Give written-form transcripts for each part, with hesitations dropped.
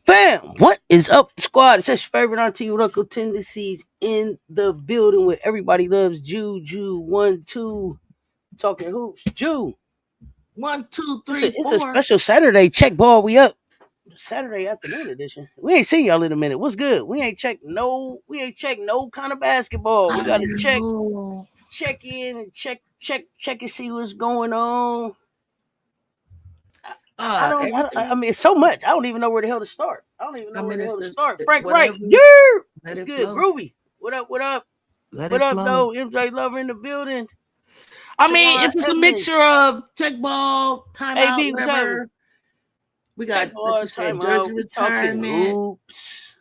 Fam, what is up, squad? It's your favorite auntie with Uncle Tendencies in the building with everybody loves JUJU 1-2 talking hoops. Ju, 1, 2, 3, it's 4. a special Saturday check ball. We up Saturday afternoon edition. We ain't seen y'all in a minute. What's good? We ain't checked no kind of basketball. We got to check in and check and see what's going on. I mean, it's so much. I don't even know where the hell to start. Frank Wright, it's good. Flow. Groovy. What up? What up, though? MJ Lover in the building. I mean, if it's a mixture of check ball, timeout, AB, whatever. We got, like you said, JUJU retirement, hoops,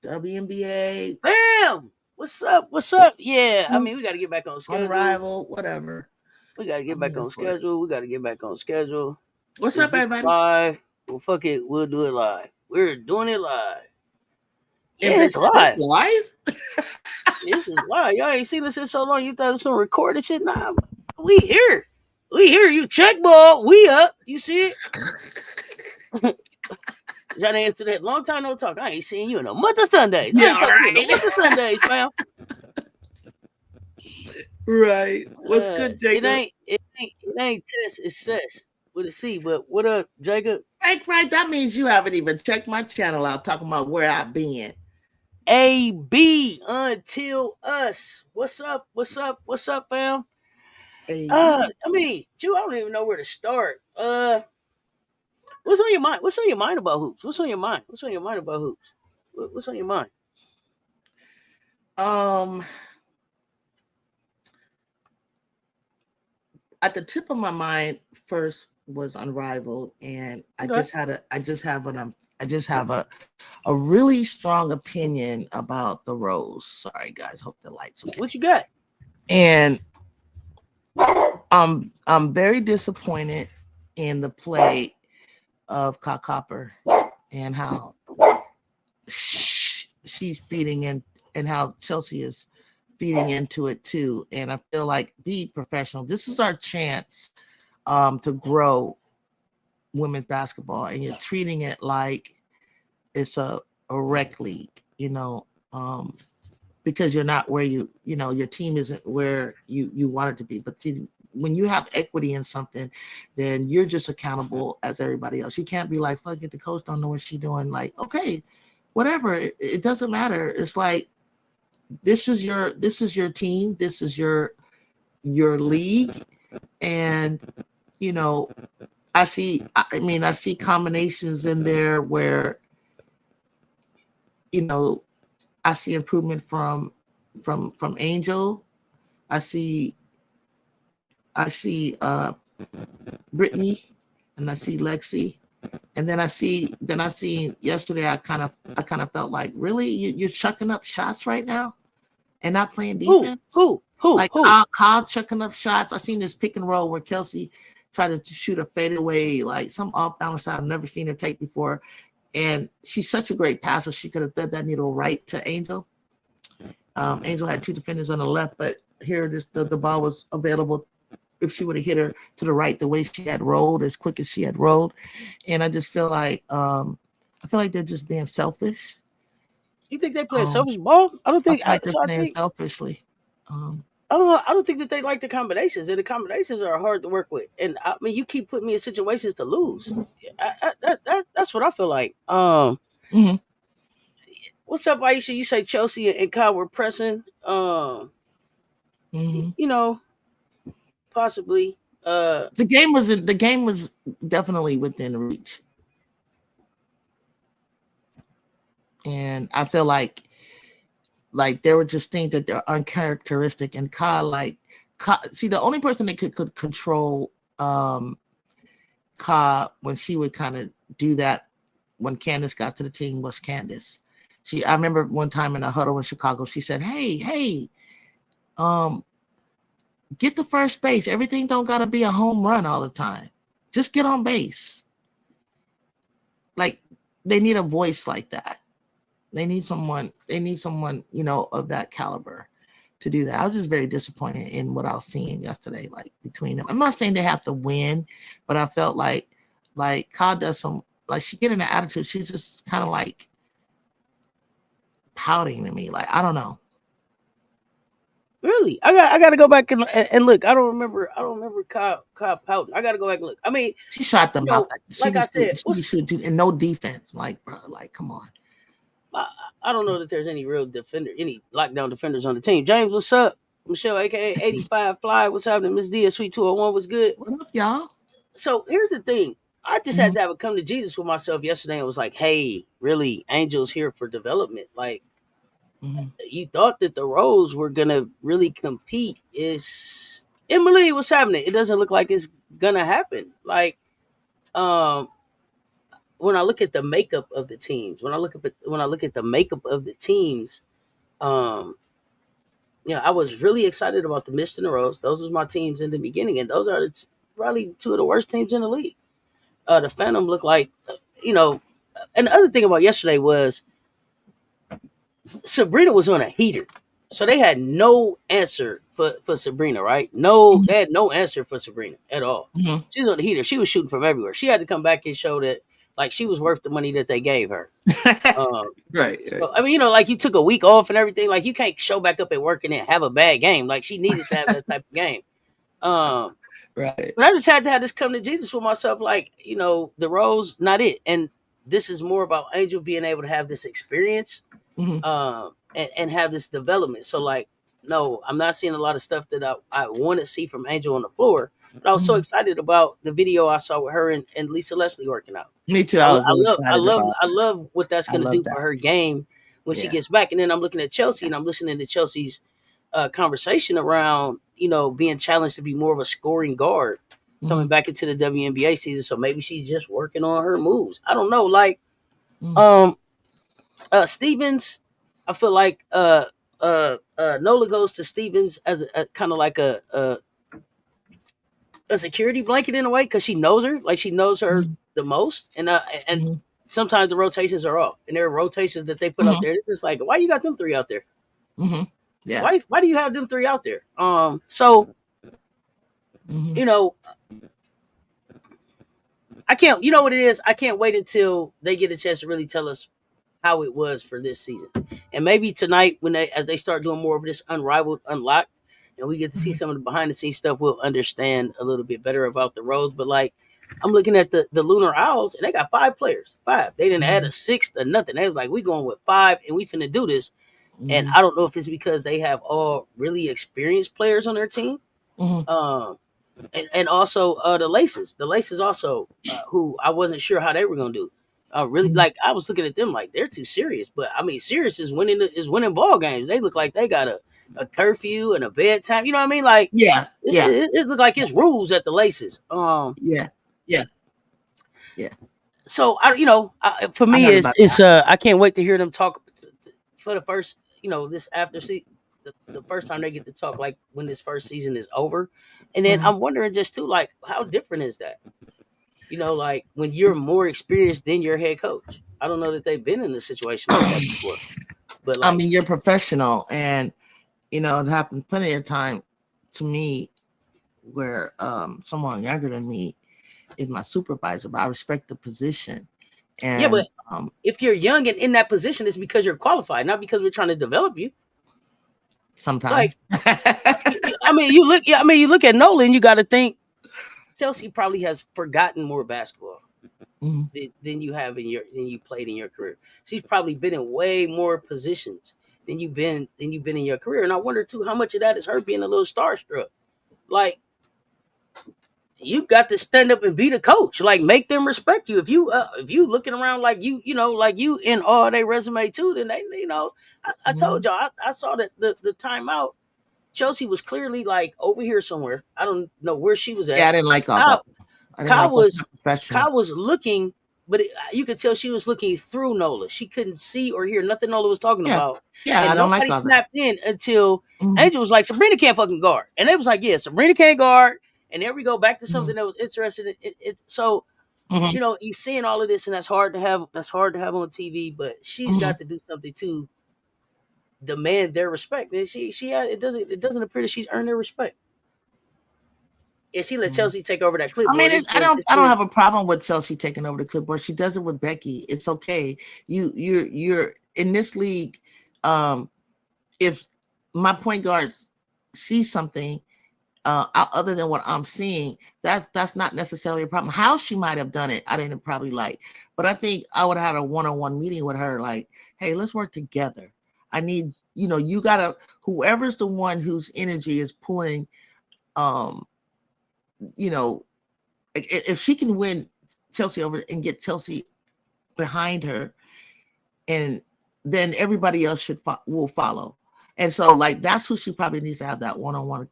WNBA. Bam! What's up? Yeah, I mean, we got to get back on schedule. Unrivaled, whatever. We got to get back on schedule. What's up, everybody? Live. Well, fuck it. We'll do it live. We're doing it live. Yeah, it's live. This is live. Y'all ain't seen this in so long. You thought it was gonna record and shit? Nah, we here. You check ball. We up. You see it? Y'all answer that. Long time no talk. I ain't seen you in a month of Sundays. Yeah, right. A month of Sundays, fam. Right. What's good, Jacob? It ain't test. It's CESS with a C. But what up, Jacob? Right. That means you haven't even checked my channel out talking about where I've been. AB until us. What's up, fam? I mean, Ju, I don't even know where to start. What's on your mind? What's on your mind about hoops? What's on your mind about hoops? What's on your mind? At the tip of my mind first was Unrivaled, and I just have a really strong opinion about the Rose. Sorry guys, hope the lights okay. What you got? And I'm very disappointed in the play of Ka Copper and how she's feeding in, and how Chelsea is feeding into it too. And I feel like, be professional. This is our chance to grow women's basketball, and you're treating it like it's a rec league, because you're not where your team isn't where you want it to be. But see, when you have equity in something, then you're just accountable as everybody else. You can't be like, fuck it, the coach don't know what she's doing. Like, okay, whatever. It doesn't matter. It's like, this is your team. This is your league. And, I see combinations in there where, I see improvement from Angel. I see Brittany, and I see Lexi, and then I see yesterday. I kind of felt like, really, you're chucking up shots right now, and not playing defense. Who? Kyle chucking up shots. I seen this pick and roll where Kelsey tried to shoot a fadeaway, like some off balance shot I've never seen her take before. And she's such a great passer. She could have thread that needle right to Angel. Angel had two defenders on the left, but here the ball was available if she would have hit her to the right the way she had rolled, as quick as she had rolled. And I just feel like they're just being selfish. You think they play a selfish ball? I don't think they're playing selfishly. I don't think that they like the combinations, and the combinations are hard to work with. And I mean, you keep putting me in situations to lose. That's what I feel like. Mm-hmm. What's up, Aisha? You say Chelsea and Kyle were pressing. Mm-hmm. You know, possibly. The game was definitely within reach, and I feel like there were just things that are uncharacteristic. And see, the only person that could control Ka when she would kind of do that when Candace got to the team was Candace. I remember one time in a huddle in Chicago, she said, "Hey, um, get the first base. Everything don't gotta be a home run all the time. Just get on base." Like they need a voice like that. They need someone. Of that caliber to do that. I was just very disappointed in what I was seeing yesterday. Like between them, I'm not saying they have to win, but I felt like Ka does some, like she get in an attitude. She's just kind of like pouting to me. Like I don't know. Really, I got to go back and look. I don't remember Kyle pouting. I got to go back and look. I mean, She shot you them out. know, She like be I said, shooting. She be shooting and no defense. Like bro, like come on. I, I don't know that there's any real defender, any lockdown defenders on the team. James, what's up? Michelle, aka 85 Fly, what's happening? Miss D, Sweet 201, what's good? What up, y'all? So here's the thing. I just had Mm-hmm. to have a come to Jesus with myself yesterday and was like, hey, really, Angel's here for development. Like, Mm-hmm. you thought that the Rose were gonna really compete. Is Emily, what's happening? It doesn't look like it's gonna happen. Like, um, when I look at the makeup of the teams, when I look at the makeup of the teams, um, I was really excited about the Mist and the Rose. Those was my teams in the beginning, and those are probably two of the worst teams in the league. The Phantom looked like, you know, and the other thing about yesterday was Sabrina was on a heater. So they had no answer for Sabrina, right? No, they had no answer for Sabrina at all. Mm-hmm. She was on the heater. She was shooting from everywhere. She had to come back and show that like she was worth the money that they gave her. Um, Right. so I mean, like you took a week off and everything. Like you can't show back up at work and then have a bad game. Like she needed to have that type of game. Um, Right. but I just had to have this come to Jesus for myself. Like the Rose, not it. And this is more about Angel being able to have this experience Mm-hmm. and have this development. So like, no, I'm not seeing a lot of stuff that I want to see from Angel on the floor. But I was so Mm-hmm. excited about the video I saw with her and Lisa Leslie working out. Me too. I was real I excited love about I it. love what that's I gonna love do for that. her game when she Yeah. gets back. And then I'm looking at Chelsea and I'm listening to Chelsea's conversation around being challenged to be more of a scoring guard Mm-hmm. coming back into the WNBA season. So maybe she's just working on her moves. I don't know. Like Mm-hmm. um Stevens, I feel like Nola goes to Stevens as a kind of like a security blanket in a way because she knows her, like she knows her Mm-hmm. the most, and Mm-hmm. sometimes the rotations are off, and there are rotations that they put out Mm-hmm. there. It's just like, why you got them three out there? Mm-hmm. Yeah. Why do you have them three out there? So Mm-hmm. you know, I can't. You know what it is? I can't wait until they get a chance to really tell us how it was for this season. And maybe tonight, as they start doing more of this unrivaled, unlocked, and we get to see Mm-hmm. some of the behind the scenes stuff, we'll understand a little bit better about the Rose. But like, I'm looking at the Lunar Owls, and they got 5 players. 5. They didn't add Mm-hmm. a sixth or nothing. They was like, we going with 5, and we finna do this. And Mm-hmm. I don't know if it's because they have all really experienced players on their team. Mm-hmm. And also the laces also who I wasn't sure how they were gonna do. Really, Mm-hmm. like I was looking at them like they're too serious, but I mean, serious is winning ball games. They look like they got a curfew and a bedtime. You know what I mean? Like Yeah. Yeah. it look like it's rules at the laces. Yeah. Yeah. Yeah. So for I me, heard about it's that. I can't wait to hear them talk for the first this after the first time they get to talk like when this first season is over, and then Mm-hmm. I'm wondering just too like how different is that? Like when you're more experienced than your head coach. I don't know that they've been in a situation like that before, but I like, mean, you're professional, and it happened plenty of time to me where someone younger than me is my supervisor, but I respect the position. yeah, but And if you're young and in that position, it's because you're qualified, not because we're trying to develop you. Like, sometimes. I mean, you look, yeah, I mean, you look at Nolan, you got to think Chelsea probably has forgotten more basketball. Mhm. than you played in your career. She's probably been in way more positions than you've been in your career. And I wonder too how much of that is her being a little starstruck. Like you got to stand up and be the coach. Like make them respect you. If you looking around like like you in all their resume too, then I told Mhm. y'all I saw that the timeout. Chelsea was clearly like over here somewhere. I don't know where she was Yeah, at. I didn't like all that. Kyle, I didn't Kyle like that's was not professional. Kyle was looking, but you could tell she was looking through Nola. She couldn't see or hear nothing Nola was talking Yeah, about, yeah, I and don't like nobody all that. snapped in until Mhm. Angel was like, "Sabrina can't fucking guard," and they was like, "Yeah, Sabrina can't guard." And there we go back to Mhm. something that was interesting. So Mhm. he's seeing all of this, and that's hard to have. That's hard to have on TV. But she's Mhm. got to do something to demand their respect, and it doesn't appear that she's earned their respect. And she let Mhm. Chelsea take over that I mean, clipboard. It's I don't been have a problem with Chelsea taking over the clipboard. She does it with Becky. It's okay. You're in this league. Um, if my point guards see something other than what I'm seeing, that's not necessarily a problem. How she might have done it, I didn't probably like, but I think I would have had a one-on-one meeting with her, like, hey, let's work together. I need, you gotta, whoever's the one whose energy is pulling, um, you know, if she can win Chelsea over and get Chelsea behind her, and then everybody else will follow. And so, like, that's who she probably needs to have that one-on-one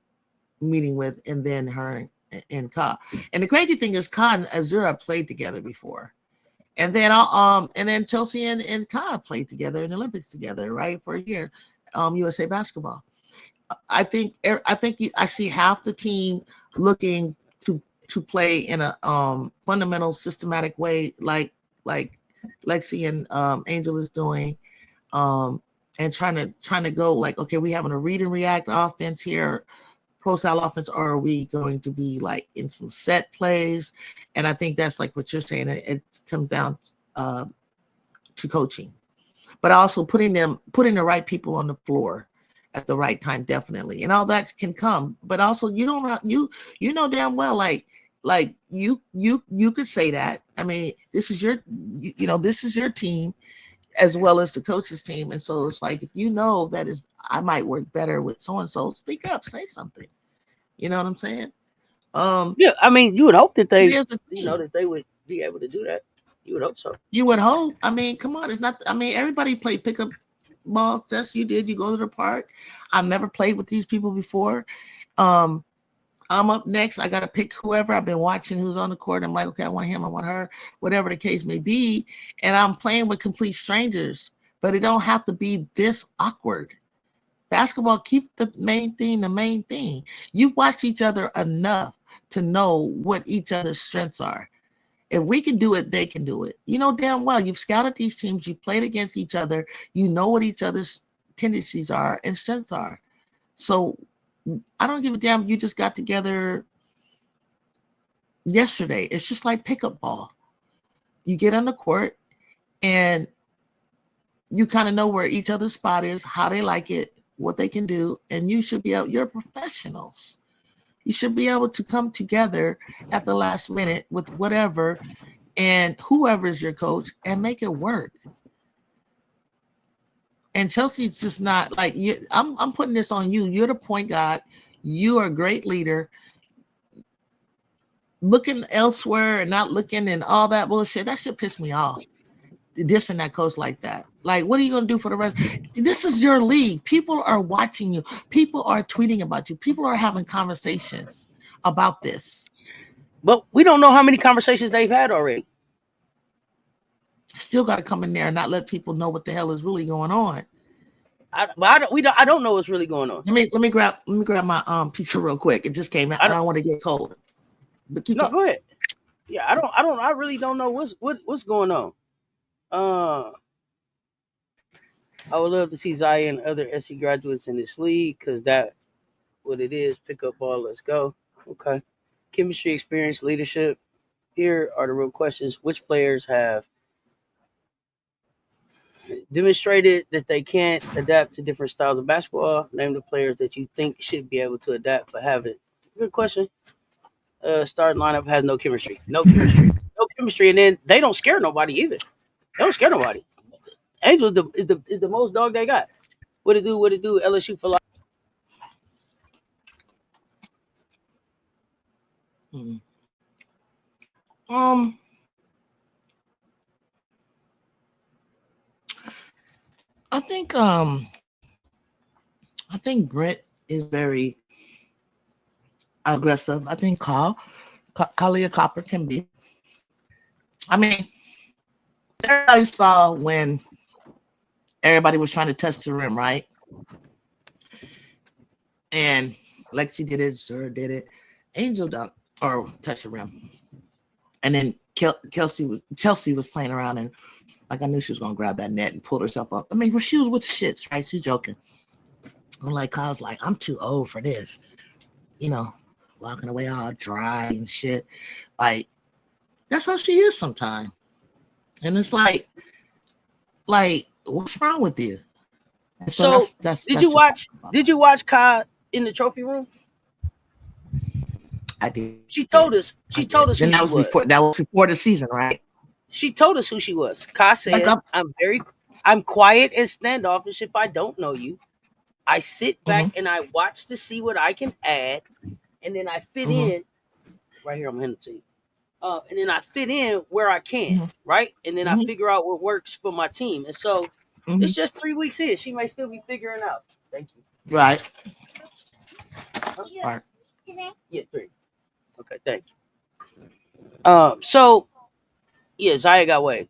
meeting with, and then her and Ka. And the crazy thing is, Ka and Azura played together before, and then Chelsea and Ka played together in the Olympics together, right, for a year, USA basketball. I see half the team looking to play in a fundamental, systematic way, like Lexi and Angel is doing, um, and trying to go like, okay, we having a read and react offense here, pro style offense, or are we going to be like in some set plays? And I think that's like what you're saying. It comes down uh, to coaching, but also putting the right people on the floor at the right time, definitely, and all that can come. But also, you don't know, you know damn well, like you could say that. I mean, this is this is your team as well as the coach's team, and so it's like, if you know that is, I might work better with so and so, speak up, say something. You know what I'm saying? Um, Yeah, I mean, you would hope that it they, is a team. that they would be able to do that. You would hope so. You would hope. I mean, come on, it's not. I mean, everybody play pickup ball. Yes, you did. You go to the park. I've never played with these people before. Um, I'm up next. I got to pick whoever. I've been watching who's on the court. I'm like, okay, I want him. I want her. Whatever the case may be, and I'm playing with complete strangers. But it don't have to be this awkward. Basketball, keep the main thing the main thing. You watch each other enough to know what each other's strengths are. If we can do it, they can do it. You know damn well. You've scouted these teams. You played against each other. You know what each other's tendencies are and strengths are. So I don't give a damn. You just got together yesterday. It's just like pickup ball. You get on the court and you kind of know where each other's spot is, how they like it, what they can do, and you should be able. You're professionals. You should be able to come together at the last minute with whatever and whoever is your coach and make it work. And Chelsea's just not like you. I'm putting this on you. You're the point guard. You are a great leader. Looking elsewhere and not looking and all that bullshit, that should piss me off. This and that coach like that. Like, what are you gonna do for the rest? This is your league. People are watching you. People are tweeting about you. People are having conversations about this. But we don't know how many conversations they've had already. Still got to come in there and not let people know what the hell is really going on. But I don't. We don't. I don't know what's really going on. Let me grab my pizza real quick. It just came out. I I don't. don't want to get cold. But keep No, talking. go ahead. Yeah, I don't. I don't. I really don't know what's going on. Uh, I would love to see Zaya and other SC graduates in this league because that what it is. Pick up ball. Let's go. Okay. Chemistry, experience, leadership. Here are the real questions. Which players have demonstrated that they can't adapt to different styles of basketball? Name the players that you think should be able to adapt but haven't. Good question. Starting lineup has no chemistry. No chemistry. No chemistry, and then they don't scare nobody either. They don't scare nobody. Angel is the most dog they got. What it do? What it do? LSU for life. Mm. Um, I think I think Brent is very aggressive. I think Kalia Copper can be. I mean, everybody saw when everybody was trying to touch the rim, right? And Lexi did it, Sir did it, Angel dunk or touch the rim, and then Chelsea was playing around, and like I knew she was gonna grab that net and pull herself up. I mean, well, she was with shits, right? She's joking. I'm like, I was like, I'm too old for this, you know, walking away all dry and shit. Like, that's how she is sometimes. And it's like, what's wrong with you? And So that's did you watch? Did you watch Kai in the trophy room? I did. She told us. She told us who she was. That was before the season, right? She told us who she was. Kai said, I'm quiet and standoffish if I don't know you. I sit back and I watch to see what I can add, and then I fit in. Right here, I'm handing it to you. And then I fit in where I can, right? And then I figure out what works for my team. And so it's just 3 weeks in. She may still be figuring out. Thank you. Right. Right. Yeah, 3. Okay, thank you. So yeah, Zaya got way.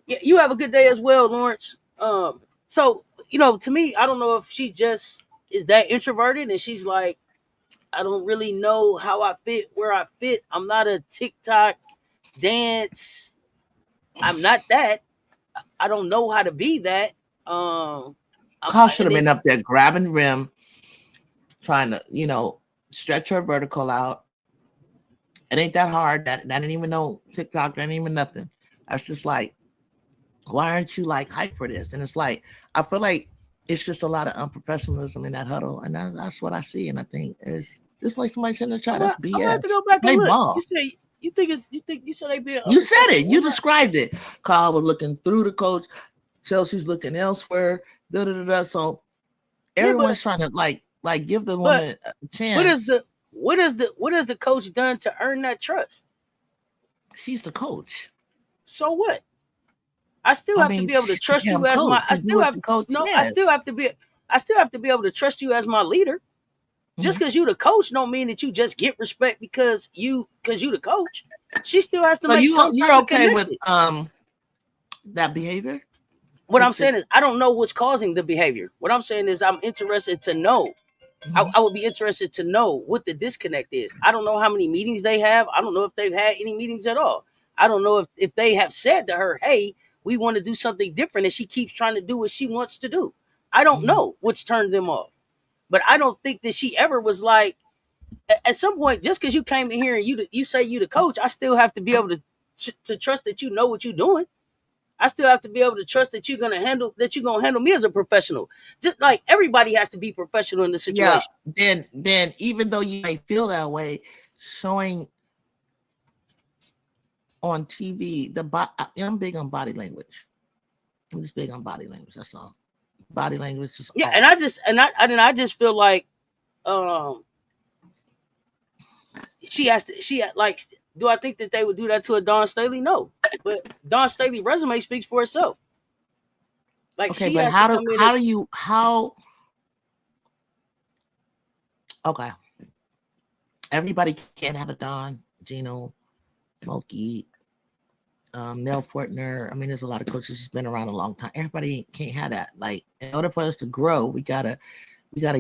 Yeah, you have a good day as well, Lawrence. So to me, I don't know if she just is that introverted and she's like, I don't really know how I fit, where I fit. I'm not a TikTok dance. I'm not that. I don't know how to be that. Carl should have been up there grabbing rim, trying to, stretch her vertical out. It ain't that hard. That didn't even know TikTok, that ain't even nothing. That's just like, why aren't you like hype for this? And it's like, I feel like it's just a lot of unprofessionalism in that huddle. And that's what I see. And I think it's just like somebody said in the chat, that's BS. I'm gonna have to go back and look. Ball. You said they be. You said it. You described it. Carl was looking through the coach. Chelsea's looking elsewhere. So everyone's trying to like give the woman a chance. What has the coach done to earn that trust? She's the coach. So what? I still have to be able to trust you as my. I still have to be able to trust you as my leader. Just because you the coach don't mean that you just get respect because you the coach. She still has to make some you're okay with that behavior? What I'm saying is I don't know what's causing the behavior. What I'm saying is I'm interested to know. I would be interested to know what the disconnect is. I don't know how many meetings they have. I don't know if they've had any meetings at all. I don't know if they have said to her, hey, we want to do something different, and she keeps trying to do what she wants to do. I don't know what's turned them off. But I don't think that she ever was like, at some point, just because you came in here and you say you the coach, I still have to be able to trust that you know what you're doing. I still have to be able to trust that you're gonna handle me as a professional. Just like everybody has to be professional in the situation. Yeah. Then even though you may feel that way, showing on TV I'm big on body language. I'm just big on body language. That's all. Body language is all. And I just feel like do I think that they would do that to a Dawn Staley? No. But Dawn Staley resume speaks for itself. Like, okay, but okay. Everybody can't have a Dawn, Gino, Moki, Mel Fortner. I mean, there's a lot of coaches who's been around a long time. Everybody can't have that. Like, in order for us to grow, we gotta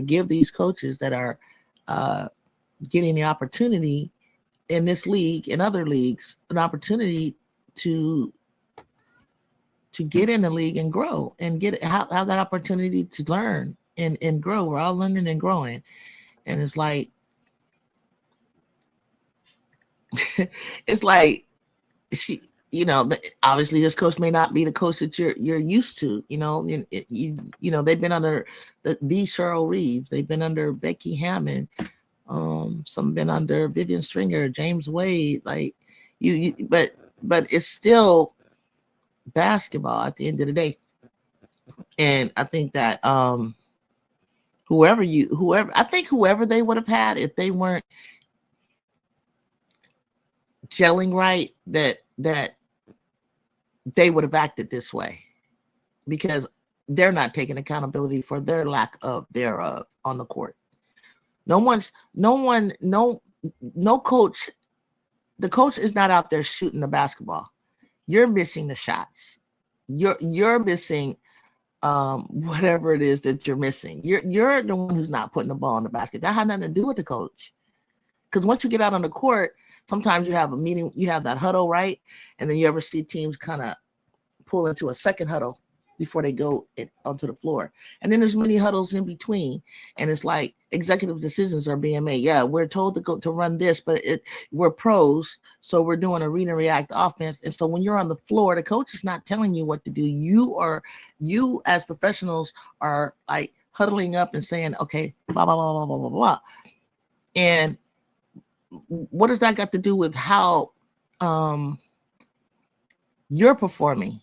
give these coaches that are getting the opportunity in this league and other leagues an opportunity to get in the league and grow and have that opportunity to learn and grow. We're all learning and growing, and it's like it's like she. Obviously this coach may not be the coach that you're used to. They've been under the Cheryl Reeves. They've been under Becky Hammond. Some been under Vivian Stringer, James Wade. Like but but it's still basketball at the end of the day. And I think that whoever they would have had, if they weren't gelling right, that they would have acted this way, because they're not taking accountability for their lack of thereof on the court. No coach. The coach is not out there shooting the basketball. You're missing the shots. You're missing whatever it is that you're missing. You're the one who's not putting the ball in the basket. That had nothing to do with the coach. Because once you get out on the court, sometimes you have a meeting, you have that huddle, right? And then you ever see teams kind of pull into a second huddle before they go onto the floor. And then there's many huddles in between. And it's like executive decisions are being made. Yeah, we're told to go to run this, but we're pros, so we're doing a read and react offense. And so when you're on the floor, the coach is not telling you what to do. You as professionals are like huddling up and saying, okay, blah, blah, blah, blah, blah, blah, blah. And what does that got to do with how you're performing?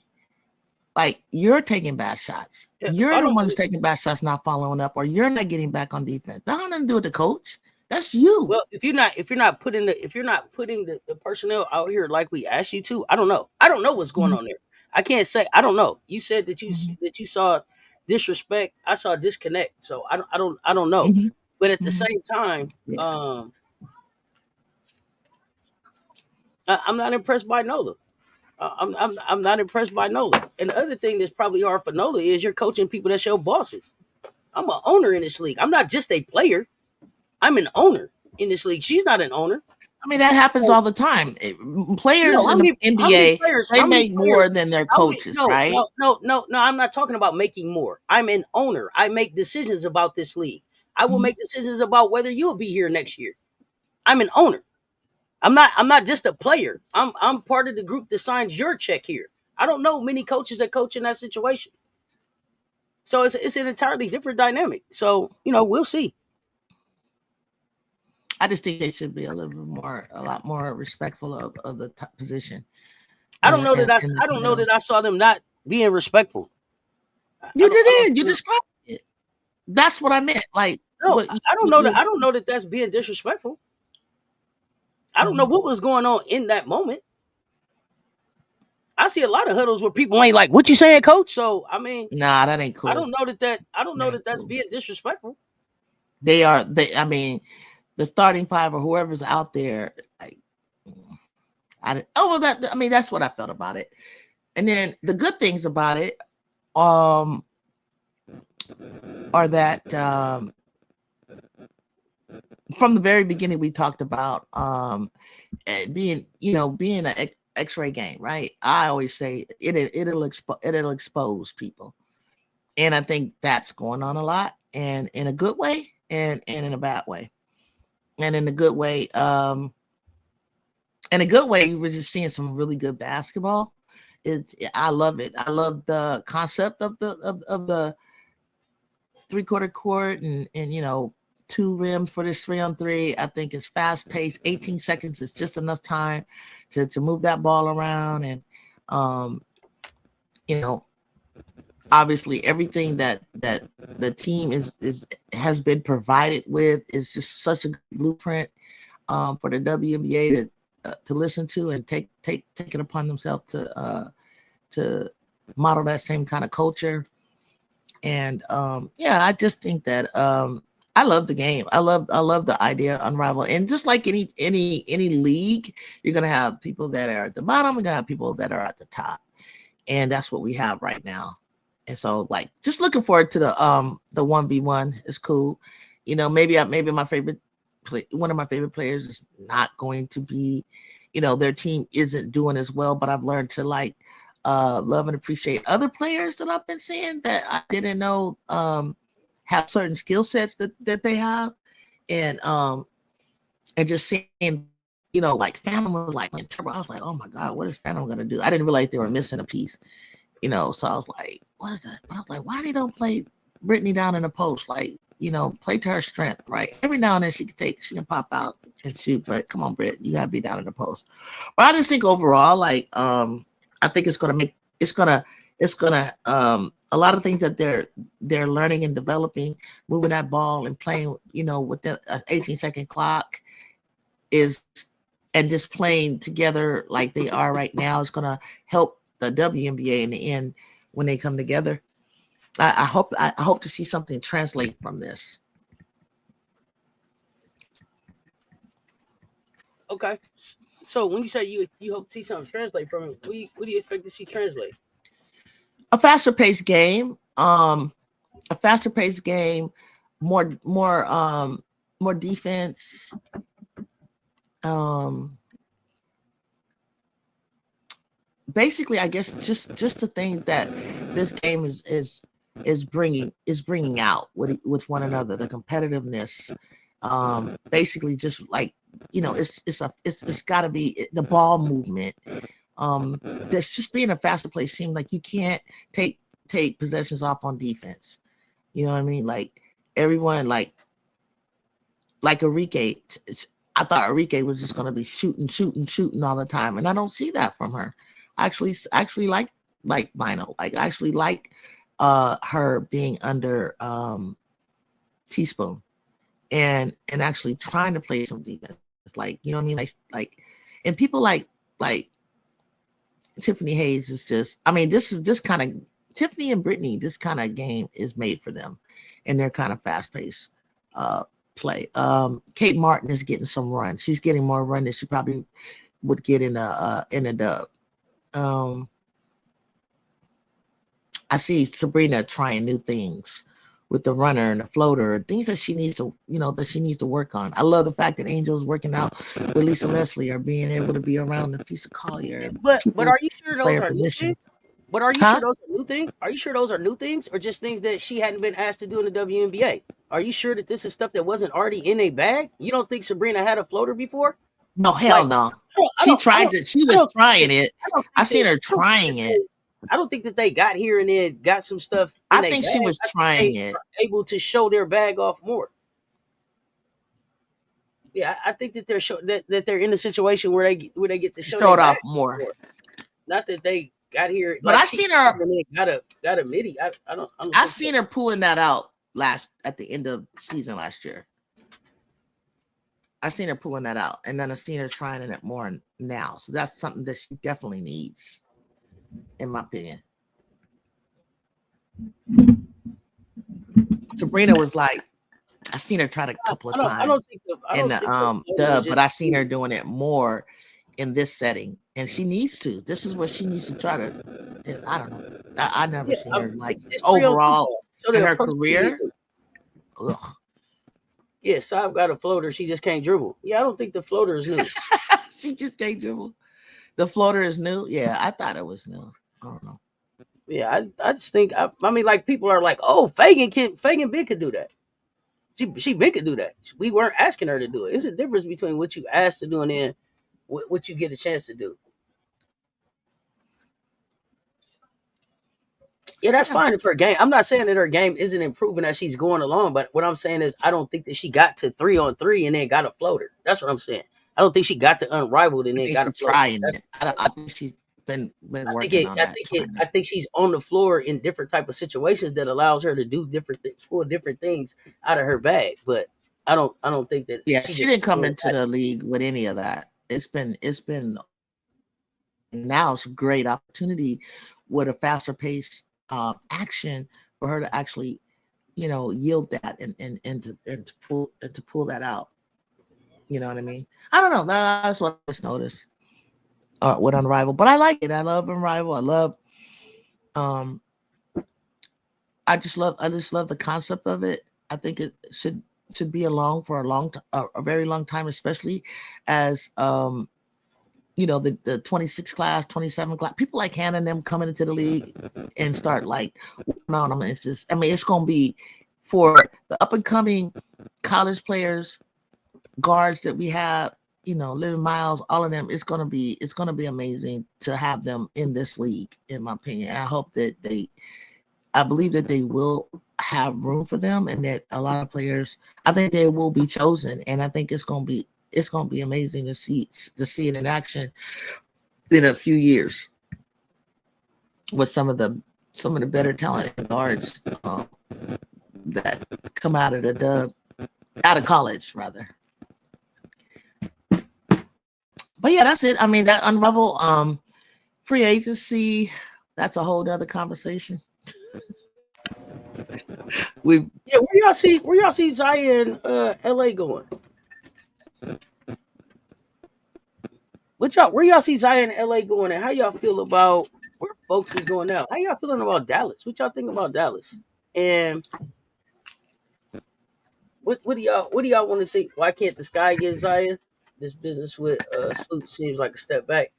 Like, you're taking bad shots. Yeah, You're the one who's taking bad shots, not following up, or you're not getting back on defense. That has nothing to do with the coach. That's you. Well, if you're not putting the personnel out here like we asked you to, I don't know. I don't know what's going on there. I can't say. I don't know. You said that you saw disrespect. I saw disconnect. So I don't know. But at the same time, I'm not impressed by Nola. I'm not impressed by Nola. And the other thing that's probably hard for Nola is you're coaching people that show bosses. I'm an owner in this league. I'm not just a player. I'm an owner in this league. She's not an owner. I mean, that happens all the time. Players in the NBA, they make more than their coaches, right? No. I'm not talking about making more. I'm an owner. I make decisions about this league. I will make decisions about whether you'll be here next year. I'm an owner. I'm not just a player. I'm part of the group that signs your check here. I don't know many coaches that coach in that situation. So it's an entirely different dynamic. So, we'll see. I just think they should be a lot more respectful of the top position. I don't know that I saw them not being respectful. You did. You described it. That's what I meant. Like, no, I don't know that that's being disrespectful. I don't know what was going on in that moment. I see a lot of huddles where people ain't like, "What you saying, coach?" So I mean, nah, that ain't cool. I don't know that that's being disrespectful. I mean, the starting five or whoever's out there, like, that's what I felt about it. And then the good things about it, are that from the very beginning we talked about being an X-ray game, right? I always say it'll expose people, and I think that's going on a lot, and in a good way, and in a bad way. And in a good way, we're just seeing some really good basketball. I love it. I love the concept of the 3/4 court and two rims for this 3-on-3. I think it's fast paced. 18 seconds is just enough time to move that ball around, and obviously everything that the team has been provided with is just such a blueprint for the WNBA to listen to and take it upon themselves to model that same kind of culture. And I just think that I love the game. I love the idea of Unrival. And just like any league, you're gonna have people that are at the bottom, you're gonna have people that are at the top. And that's what we have right now. And so, like, just looking forward to the 1v1 is cool. Maybe my favorite one of my favorite players is not going to be, their team isn't doing as well, but I've learned to love and appreciate other players that I've been seeing that I didn't know have certain skill sets that they have. And just seeing, like Phantom was like in Turbo. I was like, oh my God, what is Phantom gonna do? I didn't realize they were missing a piece. So I was like, what is that? But I was like, why they don't play Brittany down in the post? Like, play to her strength, right? Every now and then she can pop out and shoot, but come on, Britt, you gotta be down in the post. But I just think overall, like, I think it's gonna a lot of things that they're learning and developing, moving that ball and playing, with the 18-second clock is, and just playing together like they are right now is gonna help the WNBA in the end when they come together. I hope to see something translate from this. Okay. So when you say you hope to see something translate from it, what do you expect to see translate? A faster paced game, a faster paced game, more defense. Um, Basically, I guess just the thing that this game is bringing out with one another, the competitiveness. Basically, just like, it's got to be the ball movement. That's just being a faster play. Seems like you can't take possessions off on defense. You know what I mean? Like everyone, like Enrique. I thought Enrique was just going to be shooting all the time, and I don't see that from her. I actually like Bino. Like I actually like her being under Teaspoon and actually trying to play some defense. Like, you know what I mean? Like, and people like Tiffany Hayes is just. I mean, this is just kind of Tiffany and Brittany. This kind of game is made for them, and they're kind of fast paced play. Kate Martin is getting some run. She's getting more run than she probably would get in a dub. I see Sabrina trying new things with the runner and the floater, things that she needs to work on. I love the fact that Angel's working out with Lisa Leslie, or being able to be around the piece of Collier and But people are you sure play those her are new position. things? But are you sure Huh? those are new things? Are you sure those are new things, or just things that she hadn't been asked to do in the WNBA? Are you sure that this is stuff that wasn't already in a bag? You don't think Sabrina had a floater before? No, hell Like, no. I don't, I She don't, I tried don't, to. She I was don't think that, trying it. I don't I think seen that, her I don't think trying that it. I don't think that they got here and then got some stuff I in a think bag. she was I think trying they it. are able to show their bag off more. Yeah, I think that that they're in a situation where they get to To show show their it bag off more. more. Not that they got here But like I she seen her. and then got a midi. I don't I think so. seen her pulling that out at the end of season last year. I seen her pulling that out, and then I seen her trying it more now. So that's something that she definitely needs, in my opinion. Sabrina was like, I seen her try it a couple of I times don't think the I in don't the think the floater was but just I seen her doing it more in this setting, and she needs to. This is where she needs to try to. I don't know. I never yeah. seen her like It's 3-on-2 overall ball. So in the her approach can be career. new. Ugh. Yeah, Saab got a floater. She just can't dribble. Yeah, I don't think the floater is new. She just can't dribble. The floater is new. Yeah, I thought it was new. I don't know. Yeah, I just think I mean like people are like, oh, Fagan Ben could do that. She Ben could do that. We weren't asking her to do it. It's a difference between what you asked to do and then what you get a chance to do. Yeah, that's Yeah, fine if her game. I'm not saying that her game isn't improving as she's going along, but what I'm saying is I don't think that she got to 3-on-3 and then got a floater. That's what I'm saying. I don't think she got to unrivaled and I then think got a she's floater. trying it. I think she's been working on that, trying I it. think she's on the floor in different type of situations that allows her to do pull different things out of her bag. But I don't think that Yeah, she she just didn't come doing into that. the league with any of that. It's been now it's a great opportunity with a faster pace action for her to actually, yield that and to pull that out. You know what I mean? I don't know. That's what I just noticed with Unrivaled, but I like it. I love Unrivaled. I love um I just love the concept of it. I think it should be along for a very long time, especially as the 26 class, 27 class, people like Hannah and them coming into the league and start like working on them. It's just, I mean, it's gonna be for the up and coming college players, guards that we have, Living Miles, all of them. It's gonna be amazing to have them in this league, in my opinion. I hope that I believe that they will have room for them, and that a lot of players, I think they will be chosen, and I think it's gonna be amazing to see it in action in a few years with some of the better talented guards that come out of out of college rather. But yeah, that's it. I mean, that unravel free agency, that's a whole other conversation. Yeah, where y'all see Zion LA going? Where y'all see Zion LA going, and how y'all feel about where folks is going now? How y'all feeling about Dallas? What y'all think about Dallas? And what do y'all want to think? Why can't the sky get Zion? This business with Sloot seems like a step back.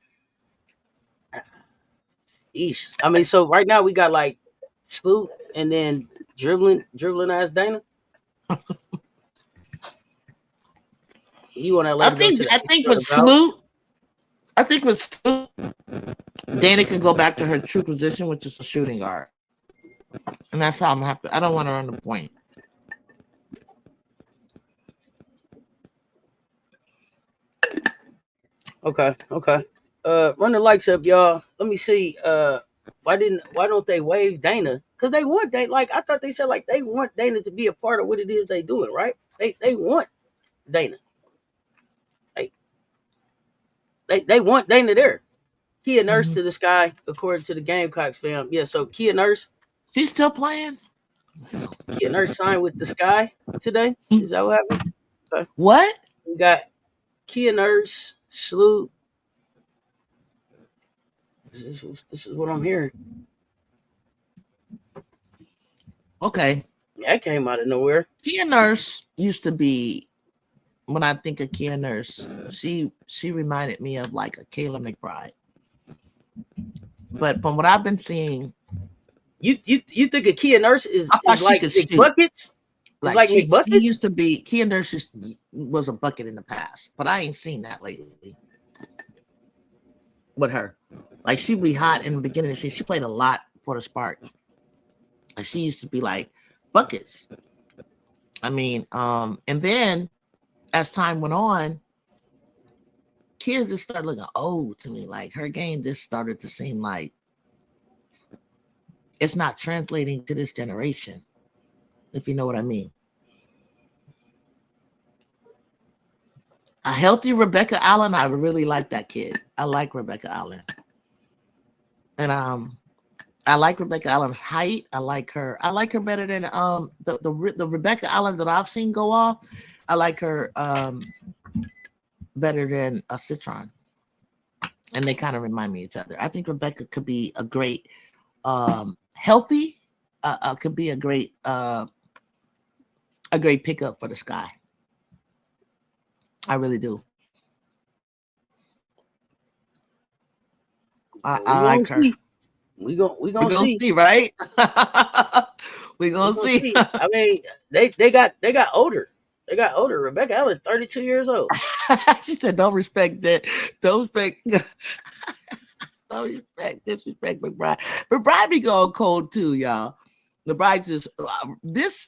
East. I mean, so right now we got like Sloot and then dribbling ass Dana. You want to let her go to the I East think or with the Valley? Sloot, I think with Sloot, Dana can go back to her true position, which is a shooting guard. And that's how I'm happy. I don't want her on the point. Okay, okay. Run the lights up, y'all. Let me see. Why don't they waive Dana? Because they want Dana. Like I thought they said, like they want Dana to be a part of what it is they doing, right? They want Dana. Like they want Dana there. Kia Nurse Mm-hmm. to the sky, according to the Gamecocks fam. Yeah, so Kia Nurse, She's still playing. Kia Nurse signed with the Sky today. Is that what happened? Okay. What? We got Kia Nurse, Sloot. This is what I'm hearing. Okay. That came out of nowhere. Kia Nurse used to be, when I think of Kia Nurse, she reminded me of like a Kayla McBride. But from what I've been seeing, You think a Kia Nurse is she like could shoot. McBuckets? It's Like like she McBuckets? used to be. Kia Nurse was a bucket in the past, but I ain't seen that lately with her. Like she'd be hot in the beginning. She played a lot for the Spark, and she used to be like buckets. I mean, and then as time went on, kids just started looking old to me. Like her game just started to seem like it's not translating to this generation, if you know what I mean. A healthy Rebecca Allen, I really like that kid. I like Rebecca Allen. And I like Rebecca Allen's height. I like her. I like her better than the Rebecca Allen that I've seen go off. I like her better than a Citron. And they kind of remind me of each other. I think Rebecca could be a great healthy, could be a great pickup for the Sky. I really do. I like her. We gonna see. See, right? We We gonna gonna see. see. I mean, they got older. They got older. Rebecca Allen, 32 years old. She said, "Don't respect that. Don't respect. Don't disrespect McBride. McBride be going cold too, y'all. McBride just this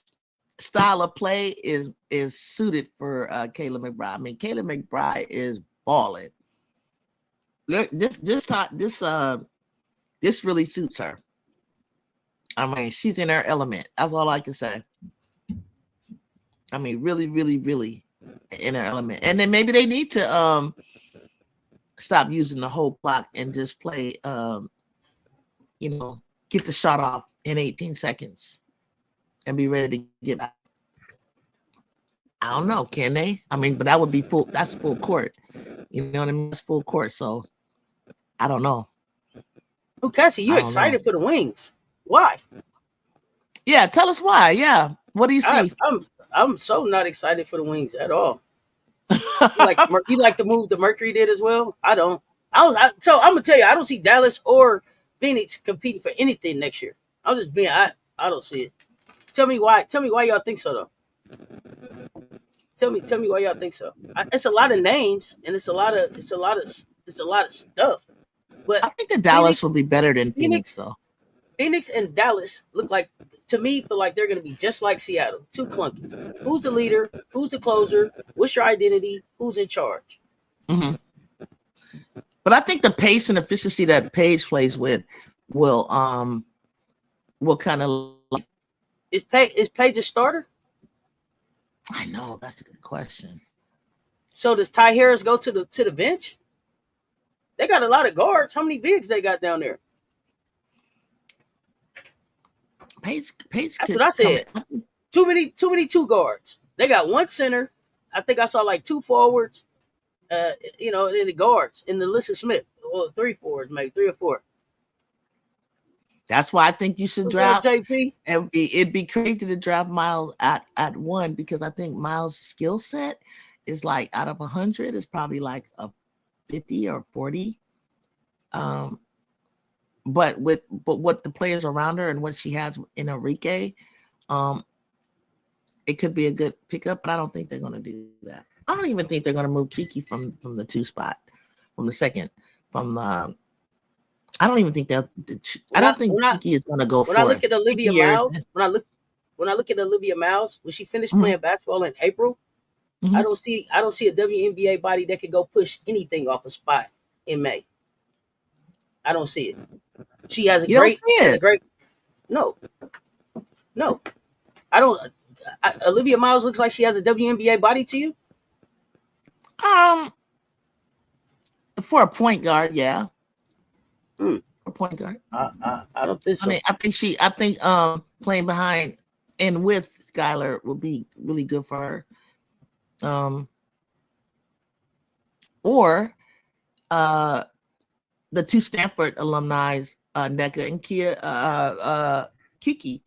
style of play is suited for Kayla McBride. I mean, Kayla McBride is balling. This really suits her. I mean, she's in her element. That's all I can say. I mean, really, really, really in her element. And then maybe they need to stop using the whole clock and just play get the shot off in 18 seconds and be ready to get out. I don't know, can they? I mean, but that would be that's full court. You know what I mean? That's full court. So I don't know. Oh, Cassie, you excited for the Wings? Why? Yeah, tell us why. Yeah. What do you see? I'm so not excited for the Wings at all. You like the move the Mercury did as well? I don't. So I'm gonna tell you, I don't see Dallas or Phoenix competing for anything next year. I'm just being I don't see it. Tell me why y'all think so though. Tell me why y'all think so. It's a lot of names and it's a lot of stuff. But I think the Dallas will be better than Phoenix though. Phoenix and Dallas look like, to me, feel like they're going to be just like Seattle. Too clunky. Who's the leader? Who's the closer? What's your identity? Who's in charge? Mm-hmm. But I think the pace and efficiency that Paige plays with will kind of like. Is Paige a starter? I know that's a good question. So does Ty Harris go to the bench? They got a lot of guards. How many bigs they got down there? Paige. That's what I said. Too many two guards. They got one center. I think I saw like two forwards. And then the guards and the Alyssa Smith. Well, three forwards, maybe 3 or 4. That's why I think you should What's draft. up, JP? It'd be crazy to draft Miles at 1 because I think Miles' skill set is like out of 100 is probably like a 50 or 40. But what the players around her and what she has in Enrique, it could be a good pickup. But I don't think they're going to do that. I don't even think they're going to move Kiki from the 2 spot, from the second, from the. I don't even think they'll. I don't think Kiki is going to go. When I look at Olivia Miles, when I look at Olivia Miles, when she finished playing basketball in April, I don't see a WNBA body that could go push anything off a spot in May. I don't see it. She has a great. No. I don't. Olivia Miles looks like she has a WNBA body to you. For a point guard, yeah. A point guard. I don't think so. I mean, I think playing behind and with Skylar would be really good for her. Or the 2 Stanford alumni, Nneka and Kiki,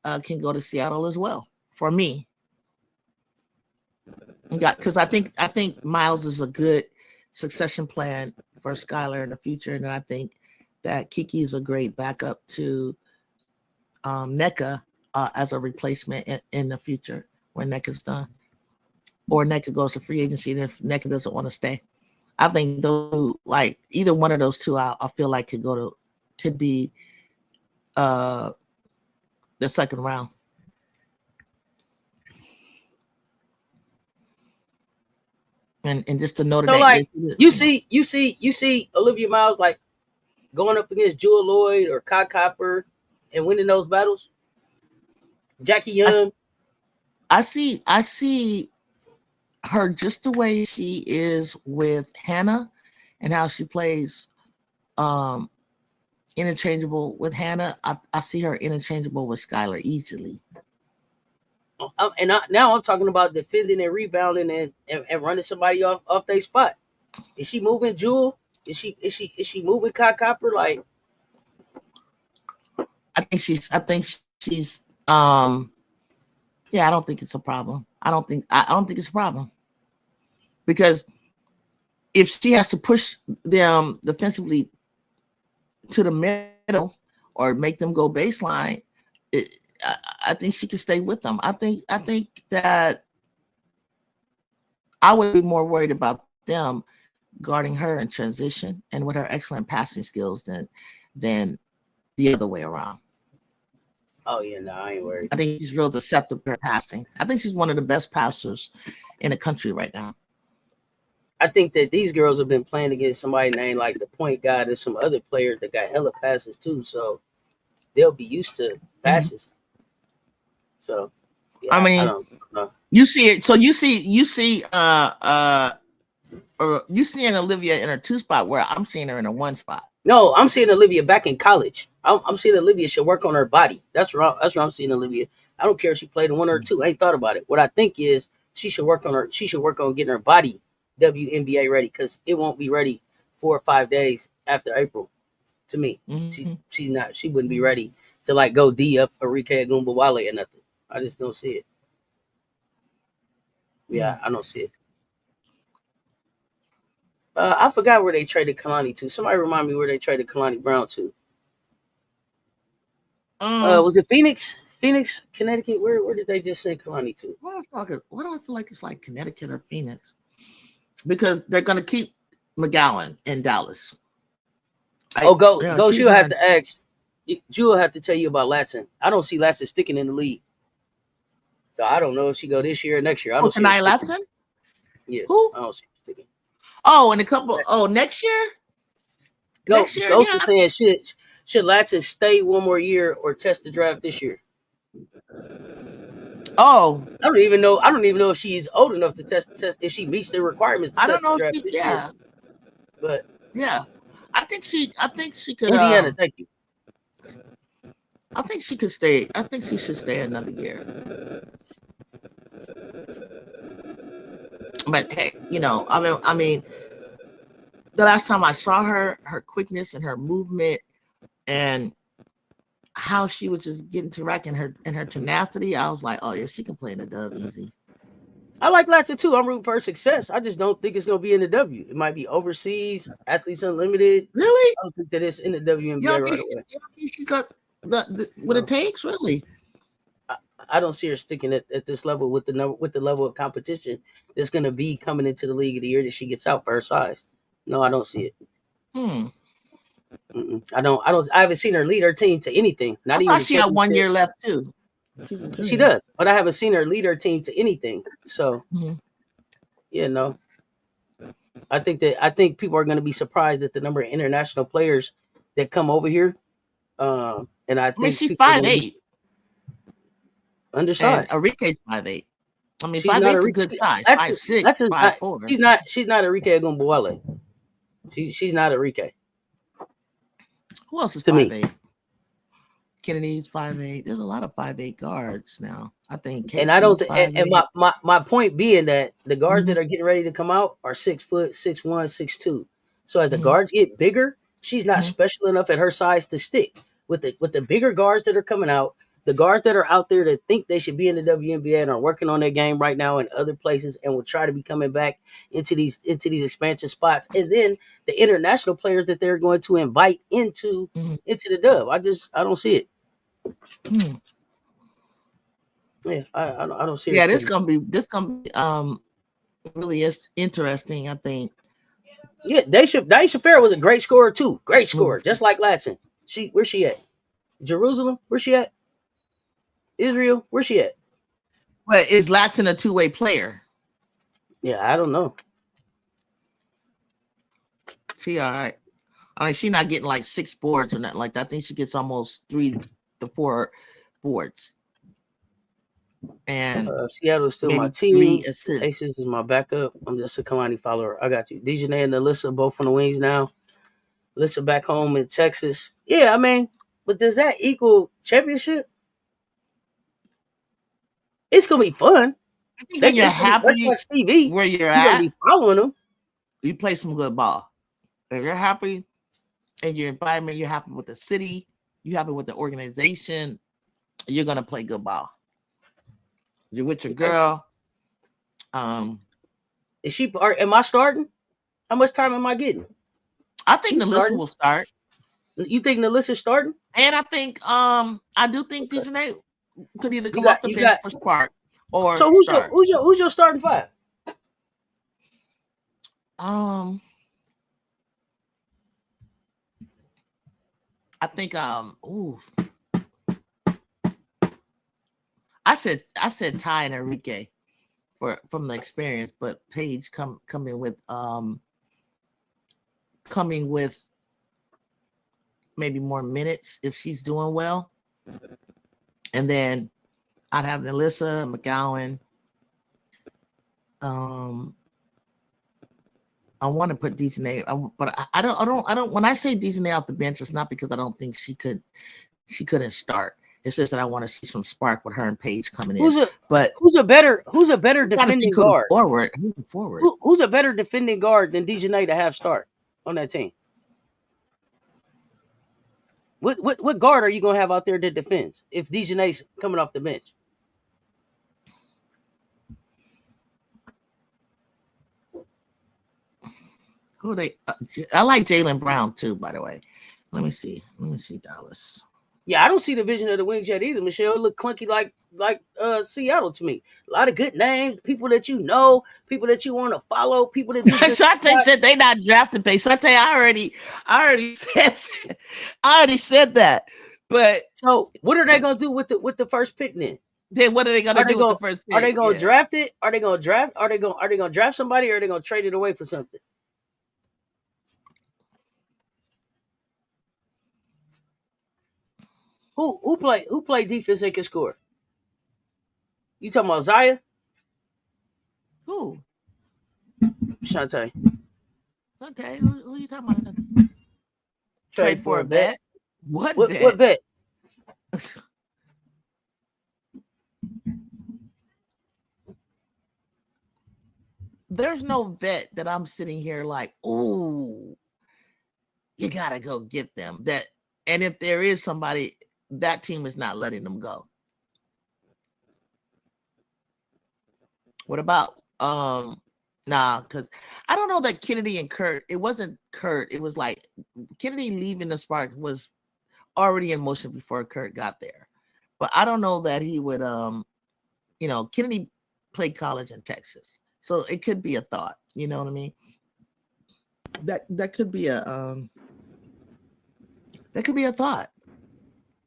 can go to Seattle as well. For me, because I think Miles is a good succession plan for Skylar in the future, and I think that Kiki is a great backup to Nneka as a replacement in the future when Nneka's done, or Nneka goes to free agency, and if Nneka doesn't want to stay, I think like either one of those two, I feel like could be the second round. And just to note so that, like you see Olivia Miles like going up against Jewel Lloyd or Kai Copper and winning those battles. Jackie Young. I see her just the way she is with Hannah and how she plays interchangeable with Hannah. I see her interchangeable with Skylar easily. Now I'm talking about defending and rebounding and running somebody off their spot. Is she moving Jewel? Is she moving Kai Copper? Like, I think she's yeah, I don't think it's a problem. I don't think it's a problem. Because if she has to push them defensively to the middle or make them go baseline, I think she can stay with them. I think that I would be more worried about them guarding her in transition and with her excellent passing skills than the other way around. Oh yeah, no, I ain't worried. I think she's real deceptive for passing. I think she's one of the best passers in the country right now. I think that these girls have been playing against somebody named like the point guard and some other players that got hella passes too, so they'll be used to passes. So yeah, I mean, I don't know. You see it. So you see seeing Olivia in her 2 spot where I'm seeing her in a 1 spot. No, I'm seeing Olivia back in college. I'm seeing Olivia should work on her body. That's where I'm seeing Olivia. I don't care if she played in 1 or 2. I ain't thought about it. What I think is she should work on getting her body WNBA ready, because it won't be ready 4 or 5 days after April. To me, she wouldn't be ready to like go D up Enrique Agumbawale or nothing. I just don't see it. Yeah, I don't see it. I forgot where they traded Kalani to. Somebody remind me where they traded Kalani Brown to. Was it Phoenix? Phoenix, Connecticut? Where did they just send Kalani to? Why do I feel like it's like Connecticut or Phoenix? Because they're going to keep McGowan in Dallas. Go. She'll have to ask. Jewel have to tell you about Latson. I don't see Latson sticking in the league. So I don't know if she go this year or next year. I don't see her Kanai sticking. Latson? Yeah, Who? I don't see her sticking. Oh, in a couple. Oh, next year. No, Next year, Ghost yeah. is saying should Latson stay one more year or test the draft this year? Oh, I don't even know. I don't even know if she's old enough to test if she meets the requirements to I don't test the know if draft she. this year. Yeah, But yeah. I think she could. Indiana, thank you. I think she could stay. I think she should stay another year. But hey, I mean, the last time I saw her quickness and her movement and how she was just getting to rack and her tenacity, I was like, oh yeah, she can play in the dub easy. I like Latson too. I'm rooting for her success. I just don't think it's gonna be in the W. It might be overseas, Athletes Unlimited. Really? I don't think that it's in the You WNBA don't right think away. she got what it takes? Really? I don't see her sticking at this level with the level of competition that's gonna be coming into the league of the year that she gets out for her size. No, I don't see it. I don't. I haven't seen her lead her team to anything. Not I even thought the she had 1 championship. year left too. She does, but I haven't seen her lead her team to anything. So, yeah, no. I think people are going to be surprised at the number of international players that come over here. And I think she's people are going to 5'8", be and undersized. Enrique's 5'8". I mean, She's 5'8's not a good size. That's 5'6", not, 5'4". she's not Enrique Agumbawale. She's not Enrique. Who else is to 5'8"? me? Kennedy's 5'8". There's a lot of 5'8" guards now. I think And I don't. KP's 5'8". And my point being that the guards that are getting ready to come out are 6 foot, 6'1", 6'2". So as the guards get bigger, she's not special enough at her size to stick with the bigger guards that are coming out. The guards that are out there that think they should be in the WNBA and are working on their game right now in other places and will try to be coming back into these expansion spots, and then the international players that they're going to invite into the dub. I don't see it. Yeah, I don't see. Yeah, this gonna be really is interesting. I think. Yeah, Daisha Fair was a great scorer too. Great scorer, just like Latson. Where's she at? Jerusalem? Where's she at? Israel? Where's she at? But is Latson a two-way player? Yeah, I don't know. She all right. I mean, she's not getting like 6 boards or nothing like that. I think she gets almost 3 to 4 boards. And Seattle's still my team. 3 assists. Aces is my backup. I'm just a Kalani follower. I got you. Dejanay and Alyssa both on the wings now. Alyssa back home in Texas. Yeah, I mean, but does that equal championship? It's gonna be fun. I think when you're happy TV, where you're gonna be following them. You play some good ball. If you're happy in your environment, you're happy with the city, you're happy with the organization, you're gonna play good ball. You're with your girl. Is she? Am I starting? How much time am I getting? I think Alyssa will start. You think Alyssa's starting? And I think I do think Dejanay could either come off the bench for Spark or so start. Who's your starting 5? I think I said Ty and Enrique from the experience, but Paige coming with maybe more minutes if she's doing well. And then I'd have Alyssa, McGowan. I want to put Dejanay, but I don't. When I say Dejanay off the bench, it's not because I don't think she couldn't start. It's just that I want to see some spark with her and Paige coming in. Who's a better defending guard? Forward. Who's a better defending guard than Dejanay to have start on that team? What guard are you gonna have out there that defends if Dejanay's coming off the bench? I like Jaylen Brown too, by the way. Let me see Dallas. Yeah, I don't see the vision of the wings yet either, Michelle. It look clunky like Seattle to me. A lot of good names, people that you know, people that you want to follow, people that Shante said they not drafted pay. Shante, I already said that. But so what are they gonna do with the first pick then? then what are they gonna Are they do with going the first are they pick? gonna Yeah. draft it? Are they gonna draft somebody, or are they gonna trade it away for something? Who play defense and can score? You talking about Zaya? Who? Shantae. Sante, who you talking about? Sante? Trade Trade for for a a bet. vet? What What vet? bet? There's no vet that I'm sitting here like, oh, you gotta go get them. That, and if there is somebody, that team is not letting them go. What about nah, because I don't know that Kennedy and Kurt, it wasn't Kurt, it was like Kennedy leaving the Spark was already in motion before Kurt got there. But I don't know that he would Kennedy played college in Texas. So it could be a thought, you know what I mean? That could be a thought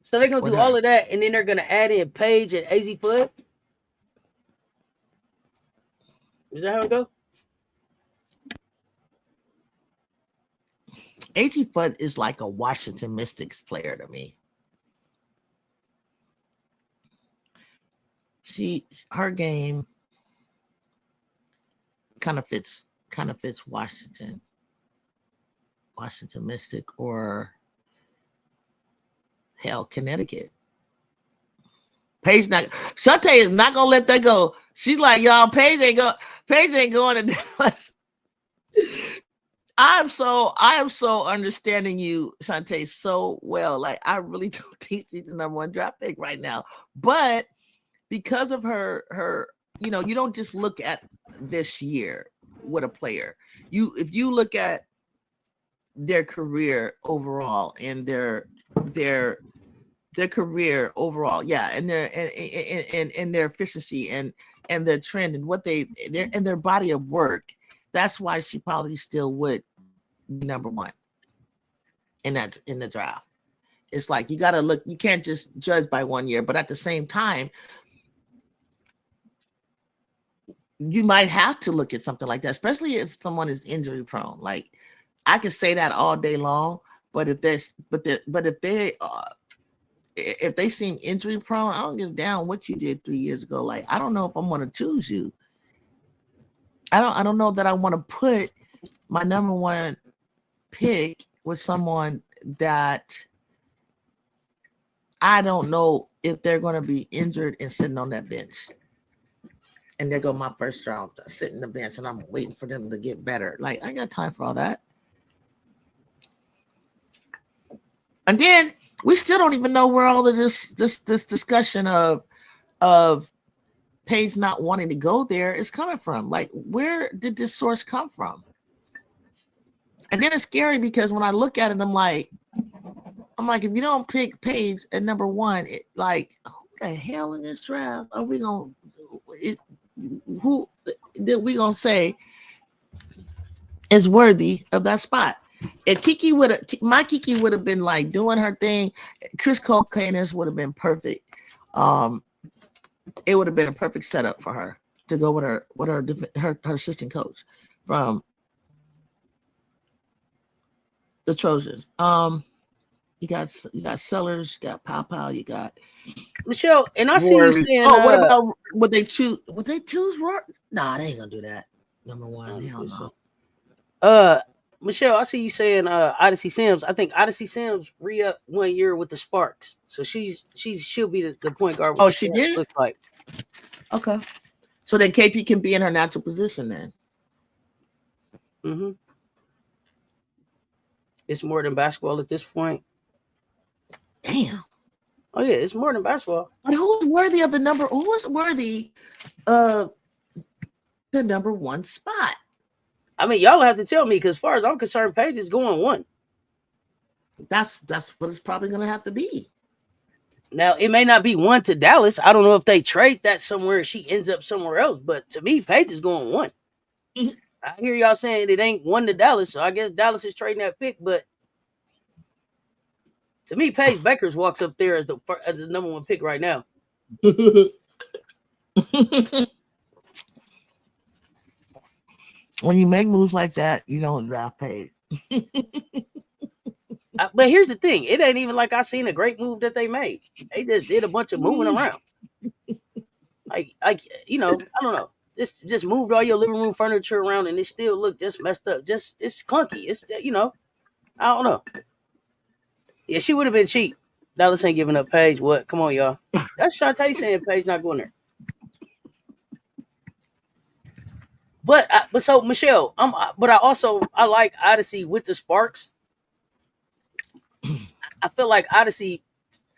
So they're gonna with do all her. of that, and then they're gonna add in Paige and AZ Foot. Is that how it go? AT Fudd is like a Washington Mystics player to me. Her game kind of fits Washington Mystic, or hell, Connecticut. Shante is not gonna let that go. She's like, y'all, Paige ain't going to Dallas. I am so understanding you, Shante, so well. Like, I really don't think she's the number one draft pick right now. But because of her, you don't just look at this year with a player. If you look at their career overall and their career overall, yeah, and their efficiency and their trend and their body of work, that's why she probably still would be number one in the draft. It's like you got to look. You can't just judge by 1 year, but at the same time, you might have to look at something like that, especially if someone is injury prone. Like, I could say that all day long, but if they seem injury prone, I don't give a damn what you did 3 years ago. Like, I don't know if I'm going to choose you. I don't know that I want to put my number one pick with someone that I don't know if they're going to be injured and sitting on that bench. And there go my first round, sitting on the bench, and I'm waiting for them to get better. Like, I ain't got time for all that. And then we still don't even know where all of this discussion of Paige not wanting to go there is coming from. Like, where did this source come from? And then it's scary because when I look at it, I'm like, if you don't pick Paige at number one, who the hell in this draft are we gonna? Who did we gonna say is worthy of that spot? If my Kiki would have been like doing her thing, Chris Cocanis would have been perfect. It would have been a perfect setup for her to go with her assistant coach from the Trojans. You got Sellers, you got Pow, you got Michelle, and I see you Rory. saying, Oh, what about would they choose? Would they choose Rory? Nah, they ain't gonna do that. Number one, hell no. Michelle, I see you saying Odyssey Sims. I think Odyssey Sims re-up 1 year with the Sparks, so she'll be the point guard. Oh, she did. Looks like. Okay, so then KP can be in her natural position then. Mm-hmm. It's more than basketball at this point. Damn. Oh yeah, it's more than basketball. But who's worthy of the number? Who is worthy of the number one spot? I mean, y'all have to tell me, because as far as I'm concerned, Paige is going one. That's what it's probably going to have to be. Now, it may not be one to Dallas. I don't know if they trade that somewhere, she ends up somewhere else. But to me, Paige is going one. Mm-hmm. I hear y'all saying it ain't one to Dallas, so I guess Dallas is trading that pick. But To me, Paige Beckers walks up there as the number one pick right now. When you make moves like that, you don't draft Paige. But here's the thing: it ain't even like I seen a great move that they made. They just did a bunch of moving around. Like I don't know. Just moved all your living room furniture around, and it still looked just messed up. Just it's clunky. It's I don't know. Yeah, she would have been cheap. Dallas ain't giving up Paige. What? Come on, y'all. That's Shantae saying Paige not going there. But so Michelle, but I like Odyssey with the Sparks. I feel like Odyssey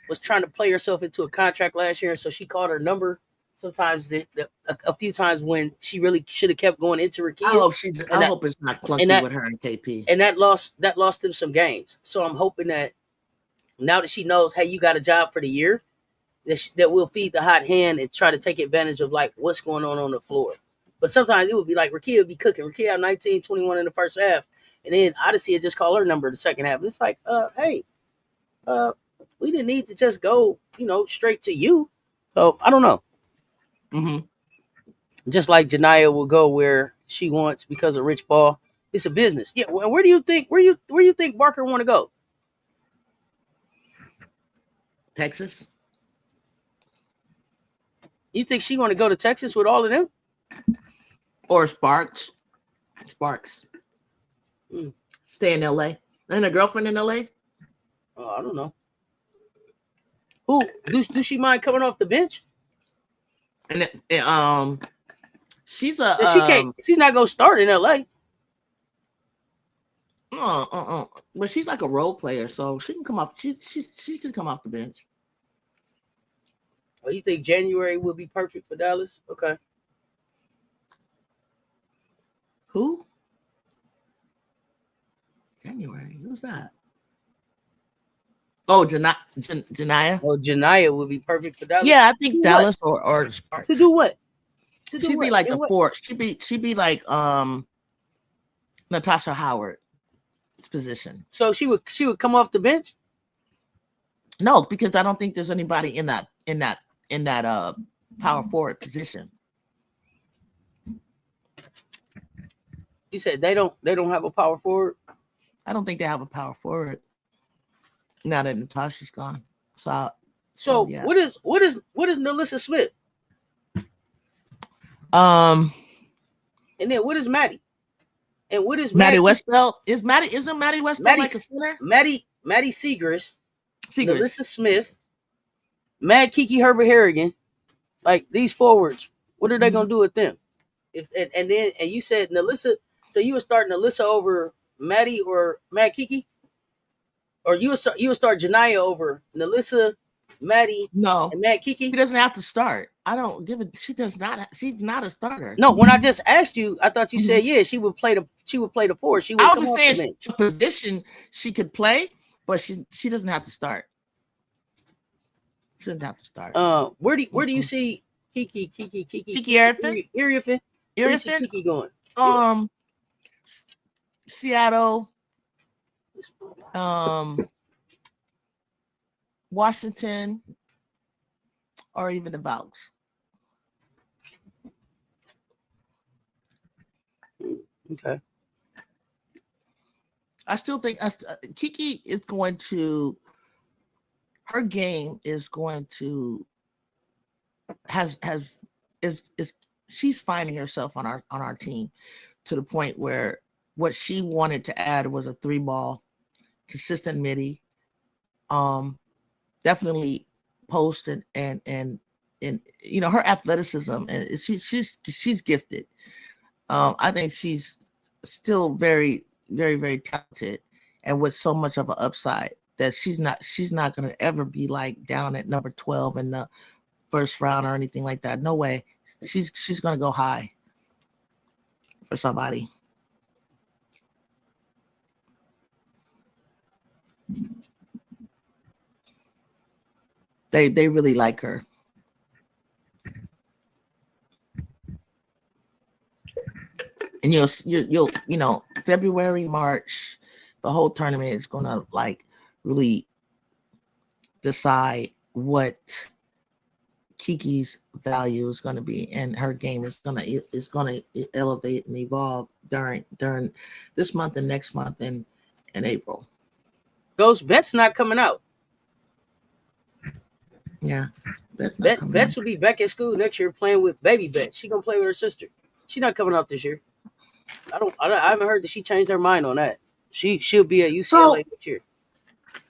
was trying to play herself into a contract last year, so she called her number. Sometimes a few times when she really should have kept going into her I hope it's not clunky with her and KP. And that lost them some games. So I'm hoping that now that she knows, hey, you got a job for the year, that will feed the hot hand and try to take advantage of like what's going on the floor. But sometimes it would be like Rakia would be cooking. Rakia had 19, 21 in the first half, and then Odyssey would just call her number the second half. And it's like, hey, we didn't need to just go, straight to you. So I don't know. Mm-hmm. Just like Janiyah will go where she wants because of Rich Paul. It's a business. Yeah. Where do you think Barker want to go? Texas. You think she want to go to Texas with all of them? Or Sparks? Hmm. Stay in LA. And a girlfriend in LA? Oh, I don't know. Who do she mind coming off the bench? And she's she's not gonna start in LA. But she's like a role player, so she can come off. She can come off the bench. Oh, you think January will be perfect for Dallas? Okay. Who? January. Who's that? Oh, Janiyah. Oh, Janiyah would be perfect for Dallas. Yeah, I think Dallas or Sparks. To do what? She'd be like the fourth. She'd be like Natasha Howard's position. So she would come off the bench? No, because I don't think there's anybody in that power forward position. You said they don't have a power forward? I don't think they have a power forward. Now that Natasha's gone. So yeah. What is NaLyssa Smith? And then what is Maddie? And what is Maddie Westbeld? Isn't Maddie Westbeld like a center? Maddie Segrist, NaLyssa Smith, Mad Kiki Herbert Harrigan, like these forwards. What are they gonna do with them? And you said NaLyssa, so you would start NaLyssa over Maddie or Mad Kiki? Or you would start Janiyah over NaLyssa, Maddie, and Mad Kiki? She doesn't have to start. I don't give it. She does not. She's not a starter. No, when I just asked you, I thought you said she would play the four. I was just saying position she could play, but she doesn't have to start. She doesn't have to start. Where do you see Kiki Eriffin? Kiki going? Seattle, Washington, or even the Bucks. Okay. I still think Kiki is going to. Her game is going to she's finding herself on our team to the point where what she wanted to add was a 3-ball, consistent midi, definitely post and her athleticism, and she's gifted. I think she's still very, very, very talented, and with so much of an upside that she's not going to ever be like down at number 12 in the first round or anything like that. No way. She's going to go high for somebody. They really like her. And you'll February, March, the whole tournament is gonna like really decide what Kiki's value is going to be, and her game is going to elevate and evolve during this month and next month and April. Those bets not coming out. Yeah, that's not coming Bets out. will be back at school next year playing with baby Bets. She gonna play with her sister. She not coming out this year. I haven't heard that she changed her mind on that. She'll be at UCLA next year.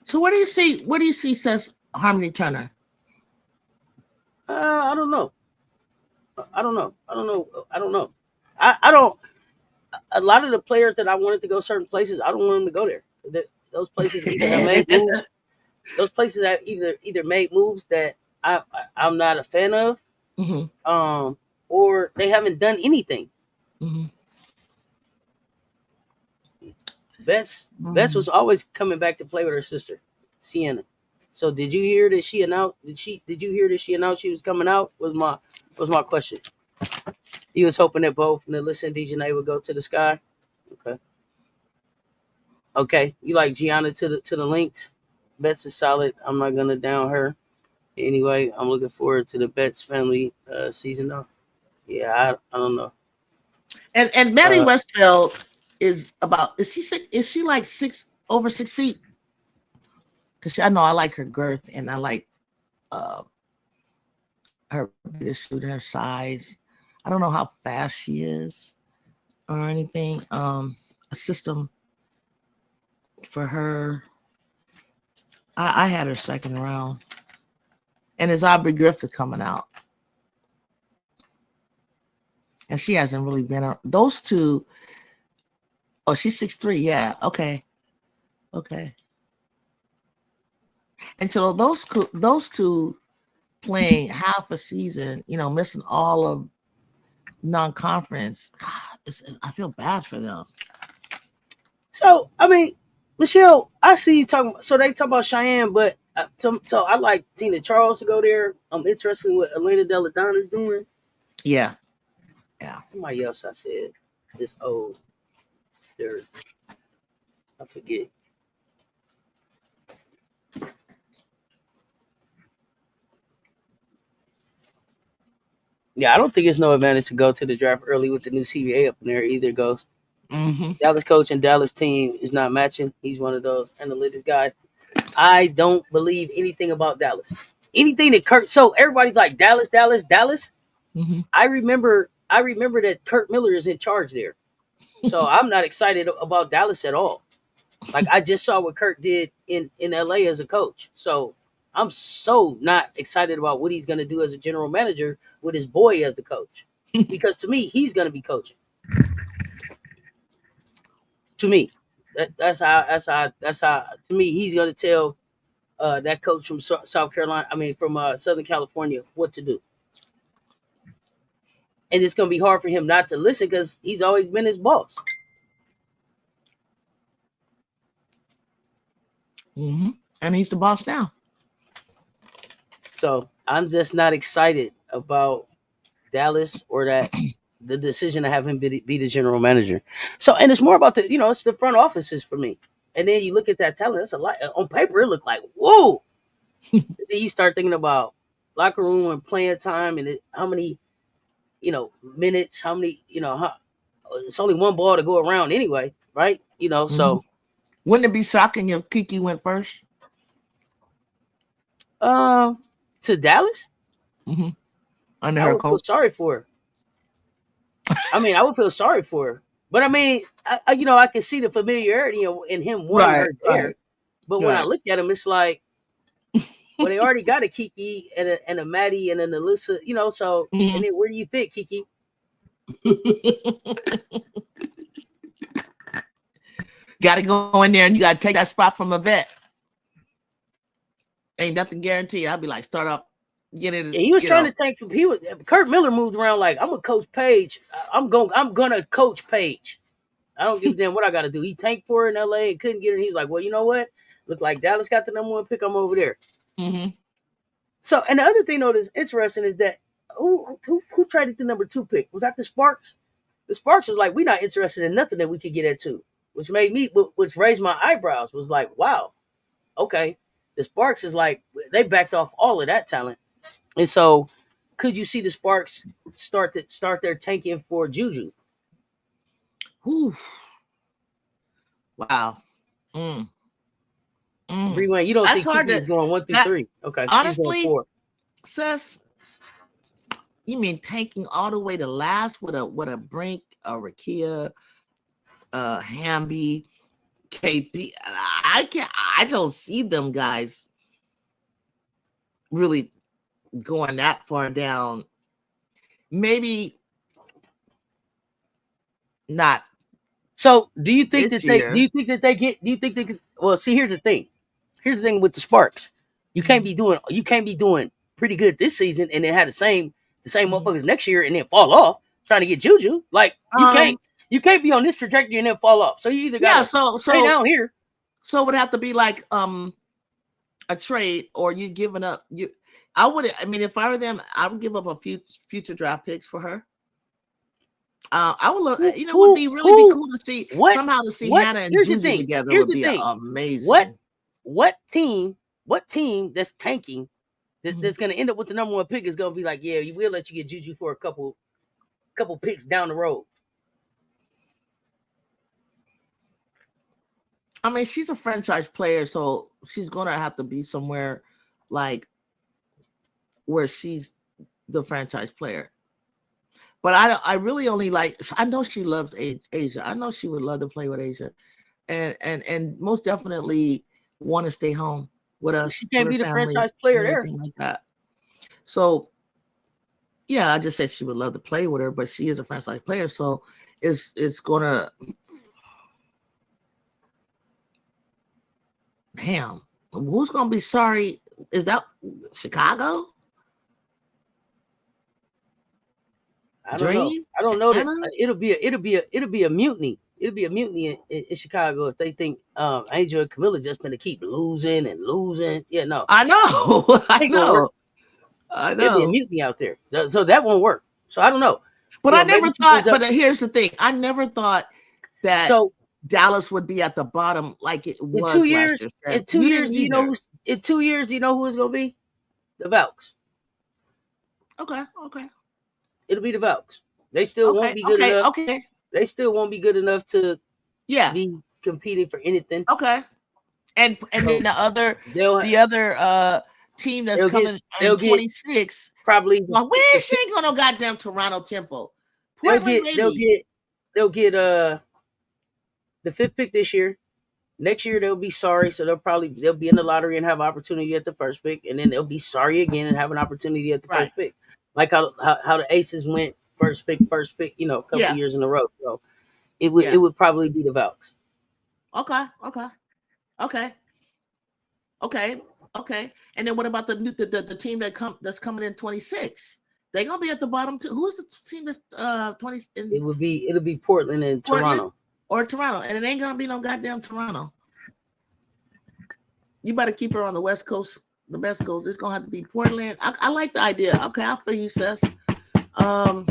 So what do you see? What do you see? Says Harmony Turner. I don't know. I don't know. I don't know. I don't know. I don't. A lot of the players that I wanted to go certain places, I don't want them to go there. Those places either have made moves. Those places that either made moves that I'm not a fan of, or they haven't done anything. Bets was always coming back to play with her sister, Sienna. So did you hear that she announced? Did you hear that she announced she was coming out? Was my question. He was hoping that both Nalissa and Dejanay would go to the sky. Okay. Okay. You like Gianna to the Lynx? Betts is solid. I'm not gonna down her. Anyway, I'm looking forward to the Betts family season though. Yeah, I don't know. And Maddie Westfield is she like over 6 feet? Because I know I like her girth and I like her shooter, her size. I don't know how fast she is or anything. A system for her. I had her second round. And it's Aubrey Griffith coming out. And she hasn't really been those two. Oh, she's 6'3". Yeah. Okay. And so those two playing half a season, missing all of non-conference. God, I feel bad for them. So I mean, Michelle, I see you talking. So they talk about Cheyenne, but so I like Tina Charles to go there. I'm interested in what Elena Della Donna's doing. Yeah. Somebody else I said is old. I forget. Yeah, I don't think it's no advantage to go to the draft early with the new CBA up in there either. Goes Dallas coach and Dallas team is not matching. He's one of those analytics guys. I don't believe anything about Dallas. Anything that Kurt. So everybody's like Dallas. I remember that Kurt Miller is in charge there. So I'm not excited about Dallas at all. Like I just saw what Kurt did in LA as a coach. So I'm so not excited about what he's going to do as a general manager with his boy as the coach. Because to me, he's going to be coaching. To me, that's how. To me, he's going to tell that coach from South Carolina. I mean, from Southern California, what to do. And it's going to be hard for him not to listen because he's always been his boss. And he's the boss now. So I'm just not excited about Dallas or the decision to have him be the general manager. So, and it's more about it's the front offices for me. And then you look at that talent, it's a lot. On paper, it looked like, whoa. Then you start thinking about locker room and playing time and how many, minutes, how many, it's only one ball to go around anyway, right? So. Wouldn't it be shocking if Kiki went first? To Dallas? Under I her would coach? feel sorry for her. I would feel sorry for her. But I mean, I can see the familiarity in him wanting her there. Right. But when I look at him, it's like, well, they already got a Kiki and a Maddie and an Alyssa, so, and then where do you fit, Kiki? Got to go in there and you got to take that spot from a vet. Ain't nothing guaranteed. I'd be like, start up, get it. Yeah, he was trying to tank. Kurt Miller moved around like, I'm gonna coach Paige. I'm gonna coach Paige. I don't give a damn what I got to do. He tanked for her in LA and couldn't get her. He was like, well, you know what? Look like Dallas got the number one pick. I'm over there. So, and the other thing though that's interesting is that who traded the number 2 pick? Was that the Sparks? The Sparks was like, we're not interested in nothing that we could get at 2, which raised my eyebrows. Was like, wow, okay. The Sparks is like they backed off all of that talent, and so could you see the Sparks start their tanking for JUJU? Whew. Wow. Mm. Rewind. You don't That's think hard TP to is going 1 through that 3? Okay, she's going honestly, 4. Sis. You mean tanking all the way to last with a Brink, a Rakia, Hamby, KP? I don't see them guys really going that far down. Maybe not. So do you think This that they year. well, see, here's the thing. Here's the thing with the Sparks. You can't be doing pretty good this season and then have the same motherfuckers next year and then fall off trying to get JUJU. Like you can't be on this trajectory and then fall off. So you either gotta stay down here. So it would have to be like a trade, or you giving up I mean, if I were them, I would give up a few future draft picks for her. I would look, you know, would be really cool to see somehow to see Hannah and JUJU together would be amazing. What team that's tanking that's gonna end up with the number 1 pick is gonna be like, yeah, we will let you get JUJU for a couple picks down the road. I mean, she's a franchise player, so she's gonna have to be somewhere like where she's the franchise player. But I really only like. I know she loves Asia. I know she would love to play with Asia, and most definitely want to stay home with us. She can't be the franchise player there, like that. So, yeah, I just said she would love to play with her, but she is a franchise player, so it's gonna. Damn, who's gonna be sorry? Is that Chicago? I don't know. I don't know that it'll be a mutiny. It'll be a mutiny in Chicago if they think Angel and Camilla just gonna keep losing and losing. Yeah, no. I know. I know. It'll be a mutiny out there. So that won't work. So I don't know. But I never thought. But here's the thing: I never thought that Dallas would be at the bottom like it was in 2 years. Last year. In 2 years, do you know who? In 2 years, do you know who it's gonna be? The Valks. Okay. It'll be the Valks. They still won't be good enough. Okay. They still won't be good enough to be competing for anything. Okay. And then the other team that's coming in 26 probably. Well, where is she ain't gonna goddamn Toronto Temple? They'll get the 5th pick this year. Next year they'll be sorry, so they'll be in the lottery and have opportunity at the 1st pick, and then they'll be sorry again and have an opportunity at the 1st pick. Like how the Aces went first pick, a couple years in a row. So it would probably be the Valks. Okay. And then what about the team that's coming in 26? They're gonna be at the bottom too. Who's the team that's 20? It'll be Portland and Toronto. Or Toronto, and it ain't gonna be no goddamn Toronto. You better keep her on the West Coast. The best Coast. It's gonna have to be Portland. I like the idea. Okay, I'll feel you, CESS. I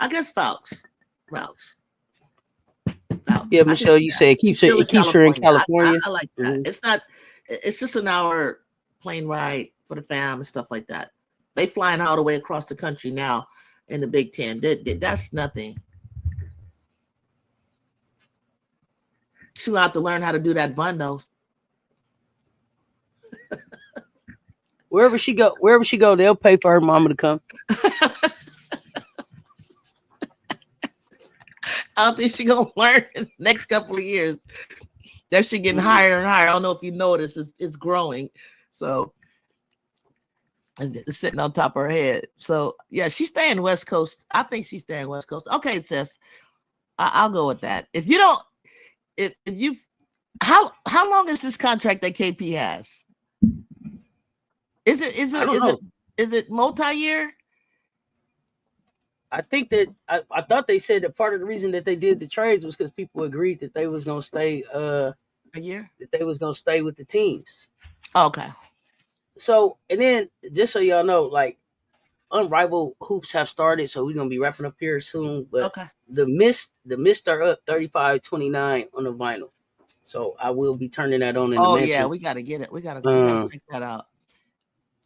guess Valks. Yeah, Michelle, you say it keeps her in California. I like that. It's not. It's just an hour plane ride for the fam and stuff like that. They flying all the way across the country now in the Big Ten. That's nothing. She'll have to learn how to do that bundle. Wherever she go, they'll pay for her mama to come. I don't think she's gonna learn in the next couple of years. That shit getting higher and higher. I don't know if you notice, it's growing. So it's sitting on top of her head. So yeah, she's staying West Coast. I think she's staying West Coast. Okay, CESS. I'll go with that. If you don't, if you, how long is this contract that KP has? Is it multi-year? I think that I thought they said that part of the reason that they did the trades was because people agreed that they was gonna stay a year. That they was gonna stay with the teams. Okay. So and then just so y'all know, like Unrivaled hoops have started, so we're gonna be wrapping up here soon. But the Mist are up 35-29 on the vinyl. So I will be turning that on in the Oh yeah, mansion. we gotta get it. We gotta Um, check that out.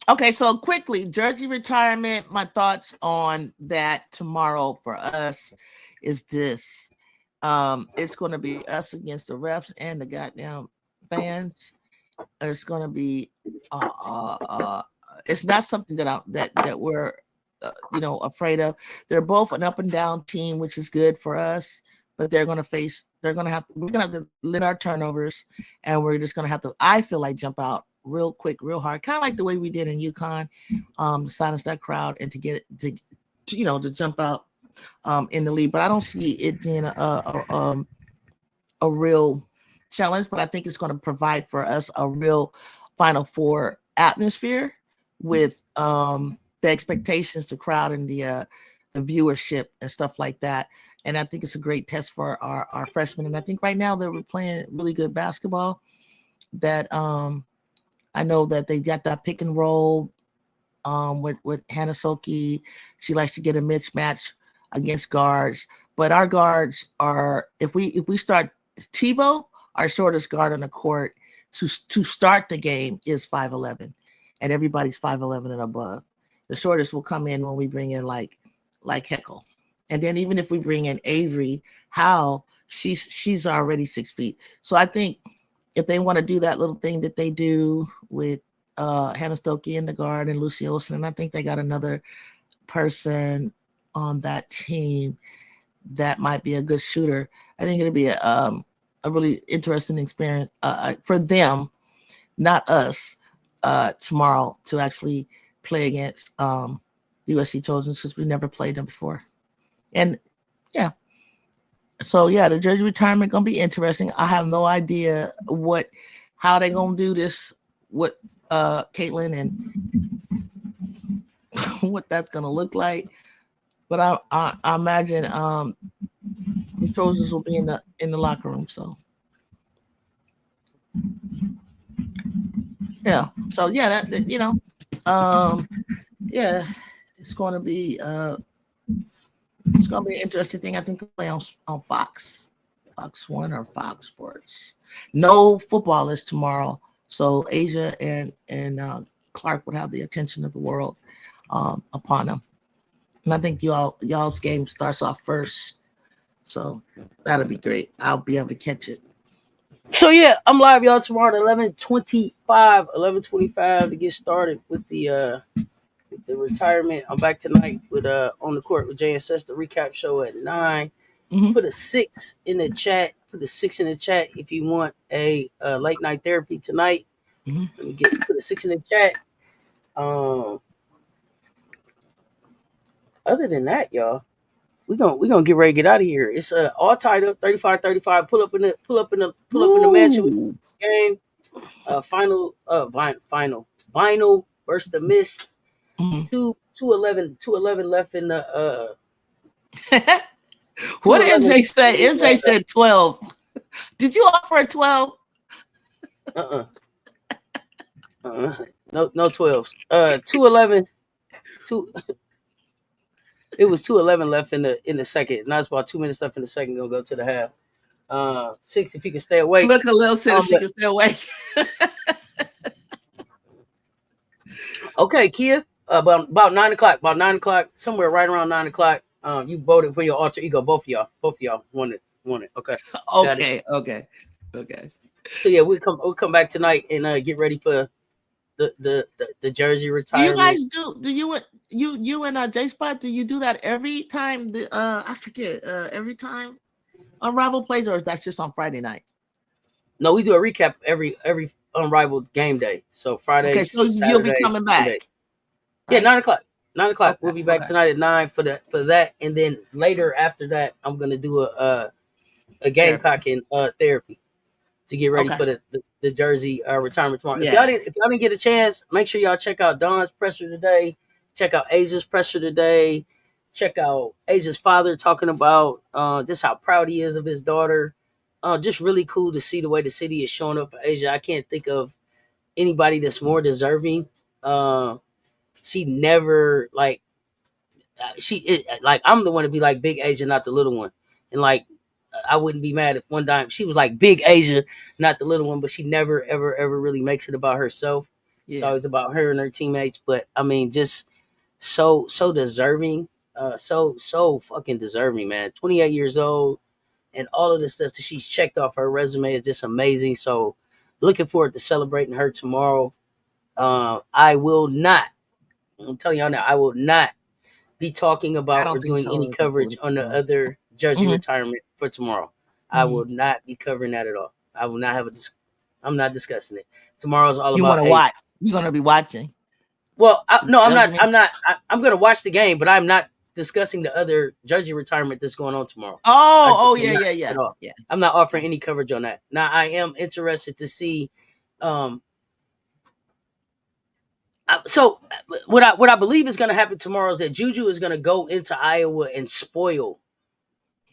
Okay, so quickly, jersey retirement. My thoughts on that tomorrow for us is this. It's gonna be us against the refs and the goddamn fans. It's gonna be uh uh uh it's not something that we're afraid of. They're both an up and down team, which is good for us, but we're gonna have to limit our turnovers, and we're just gonna have to, I feel like, jump out real quick, real hard, kind of like the way we did in UConn, silence that crowd and to get to jump out in the lead. But I don't see it being a real challenge, but I think it's going to provide for us a real Final Four atmosphere with the expectations, the crowd, and the viewership and stuff like that. And I think it's a great test for our freshmen. And I think right now they were playing really good basketball. That I know that they got that pick and roll with Hannah Soki. She likes to get a mismatch against guards, but our guards are, if we start TiVo, our shortest guard on the court to start the game is 5'11", and everybody's 5'11" and above. The shortest will come in when we bring in like Heckle, and then even if we bring in Avery Howe, she's already 6 feet. So I think if they want to do that little thing that they do with Hannah Stokey in the guard and Lucy Olsen, and I think they got another person on that team that might be a good shooter. I think it'll be a really interesting experience for them, not us, tomorrow to actually play against USC Trojans, because we never played them before. And yeah, so yeah, the jersey retirement gonna be interesting. I have no idea how they gonna do this with Caitlin and what that's gonna look like. But I imagine the Trojans will be in the locker room. So yeah, yeah, it's gonna be an interesting thing. I think we'll play on Fox One or Fox Sports. No football is tomorrow, so Asia and Clark would have the attention of the world upon them. And I think y'all's game starts off first, so that'll be great. I'll be able to catch it. so yeah, I'm live, y'all, tomorrow at 11:25, 11:25 to get started with the retirement. I'm back tonight with on the court with JSS, the recap show at 9. Mm-hmm. Put a 6 in the chat. Put the 6 in the chat if you want a late night therapy tonight. Mm-hmm. Let me put a 6 in the chat. Other than that, y'all, we gonna get ready to get out of here. It's all tied up 35-35. Pull up in the mansion game. Final vinyl versus the miss. Mm-hmm. 2-11 left in the What did MJ say? MJ said 12. Did you offer a 12? No 12s. 2-11. It was 2-11 left in the second. Now it's about 2 minutes left in the second. Gonna go to the half. 6 if you can stay awake. Look, a little said if she can stay awake. Okay, Kia. About 9 o'clock. About 9 o'clock. Somewhere right around 9 o'clock. You voted for your alter ego. Both of y'all want it. Okay. Okay. So yeah, we'll come back tonight and get ready for the jersey retirement. Do you guys do you and J Spot, do you do that every time I forget every time Unrivaled plays, or that's just on Friday night? No, we do a recap every Unrivaled game day. So Friday, okay, so you'll be coming back. Right? Yeah, 9 o'clock. 9 o'clock. Okay, we'll be back tonight at 9 for that, and then later after that, I'm gonna do a Gamecock and therapy to get ready for the jersey retirement tomorrow. Yeah. If y'all didn't get a chance, make sure y'all check out Don's presser today. Check out Asia's presser today. Check out Asia's father talking about just how proud he is of his daughter. Just really cool to see the way the city is showing up for Asia. I can't think of anybody that's more deserving. She never like I'm the one to be like big Asia, not the little one. And like I wouldn't be mad if one time she was like big Asia, not the little one, but she never ever really makes it about herself. It's Yeah. always about her and her teammates. But I mean, just so deserving, so fucking deserving, man. 28 years old, and all of the stuff that she's checked off her resume is just amazing. So looking forward to celebrating her tomorrow. I will not. I'm telling y'all now, I will not be talking I about or don't think doing any so. coverage on the other jersey Mm-hmm. retirement for tomorrow. I Mm-hmm. will not be covering that at all. I will not have a. I'm not discussing it. Tomorrow's all You want about. to Hey, watch? You're gonna be watching. well, no, I'm That's what not. you mean? I'm not. I'm going to watch the game, but I'm not discussing the other jersey retirement that's going on tomorrow. Oh, I'm yeah, not yeah, yeah, at all. yeah. I'm not offering any coverage on that. Now, I am interested to see. Um, so what I believe is going to happen tomorrow is that Juju is going to go into Iowa and spoil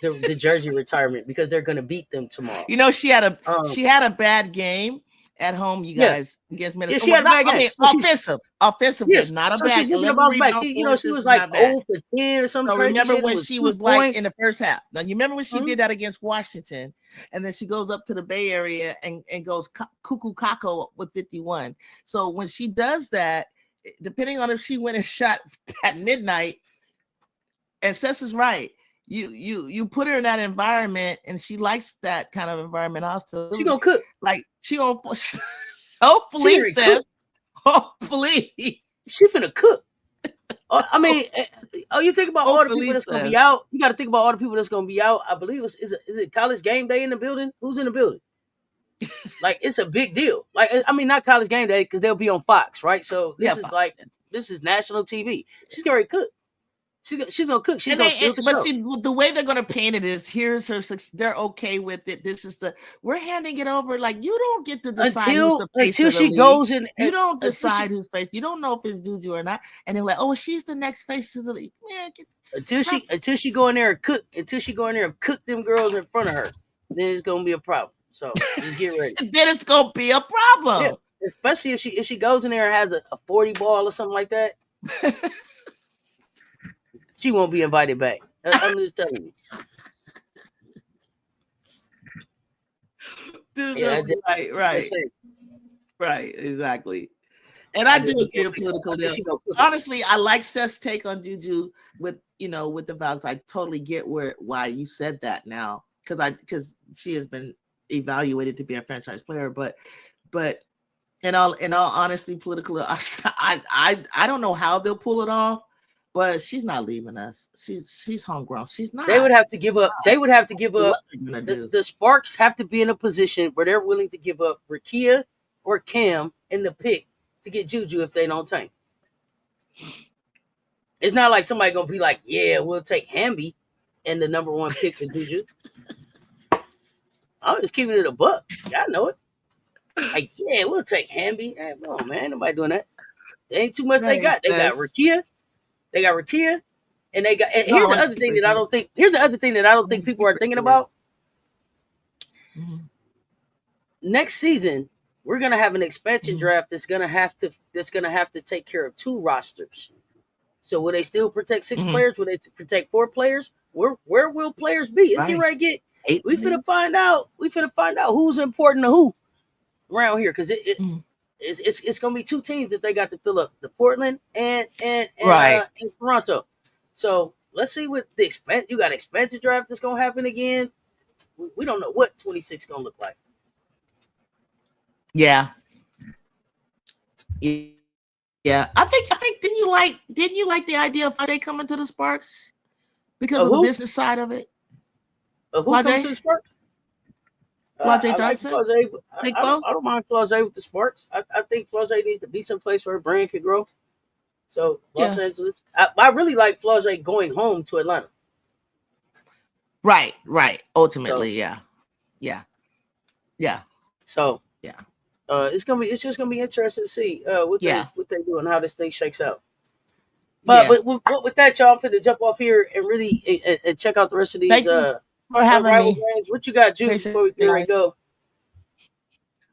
the jersey retirement because they're going to beat them tomorrow. You know, she had Um, a bad game at home, you yeah, guys, against yeah, Minnesota. she Well, had a not, bad I game. mean, So she's offensive yes, game, not a so bad. she's looking to 11 bounce back. rebounds, She 4 she was assists, like not bad. 0 for 10 or something So crazy remember shit. It when was she 2 was like in points. the first half? Now you remember when she Mhm. did that against Washington, and then she goes up to the Bay Area and goes cuckoo caco with 51. So when she does that, depending on if she went and shot at midnight, and CESS is right. You put her in that environment, and she likes that kind of environment. She Also, gonna cook. like she gonna She hopefully gonna cook. CESS, hopefully, She finna cook. I mean, you think about all the people hopefully that's gonna be CESS. out. You got to think about all the people that's gonna be out. I believe is it College Game Day in the building? Who's in the building? Like it's a big deal. Like I mean, not College Game Day because they'll be on Fox, right? So Yeah, this is national TV. She's gonna cook. She's gonna cook. She's and gonna steal the but show. see, the way they're gonna paint it is here's her. They're okay with it. This is we're handing it over. Like you don't get to decide who's the face Until of the she league. goes in You don't until decide she who's face. You don't know if it's Juju or not. And they're like, oh, she's the next face of the league. Man, stop. until she go in there and cook them girls in front of her, then it's gonna be a problem. So just get ready. Then it's gonna be a Yeah, problem. especially if she goes in there and has a 40 ball or something like that, she won't be invited back. I'm just telling you. This is Yeah, gonna be just say right, exactly. And I do agree with political I think deal. she gonna cook it. Honestly, I like Seth's take on Juju with with the Falcons. I totally get why you said that now because she has been evaluated to be a franchise player, but in all honesty, political, I don't know how they'll pull it off, but she's not leaving us. She's homegrown. She's not. They would have to give up. They would have to give up. What they're gonna do? The Sparks have to be in a position where they're willing to give up Rakia or Cam in the pick to get Juju if they don't tank. It's not like somebody gonna be like, "Yeah, we'll take Hamby and the number 1 pick for Juju." I'm just keeping it a buck. Y'all know it. Like, yeah, we'll take Hamby. Hey, come on, man. Nobody doing that. There ain't too much they Nice, got. They got nice. Rakia. They got Rakia. And they got. And No, here's the other thing that I don't think. Here's the other thing that I don't think people are thinking about. Mm-hmm. Next season, we're gonna have an expansion draft that's gonna have to take care of 2 rosters. So will they still protect 6 players? Will they protect 4 players? Where will players be? It's getting ready to get. We finna find out. We finna find out who's important to who around here because it's gonna be 2 teams that they got to fill up: the Portland and Toronto. So let's see what the you got expansion draft that's gonna happen again. We don't know what 26 gonna look like. Yeah. Yeah. I think didn't you like the idea of they coming to the Sparks because of the business side of it? Who coming to the Sparks? Flau'jae Johnson? I don't mind Flau'jae with the Sparks. I think Flau'jae needs to be someplace where her brand could grow. So Los Angeles, I really like Flau'jae going home to Atlanta. Right. Ultimately, so, yeah. So it's just gonna be interesting to see what they do and how this thing shakes out. But with that, y'all, I'm finna jump off here and really and check out the rest of these Thank you for having me. games. What you got, Juju, before we get ready to go?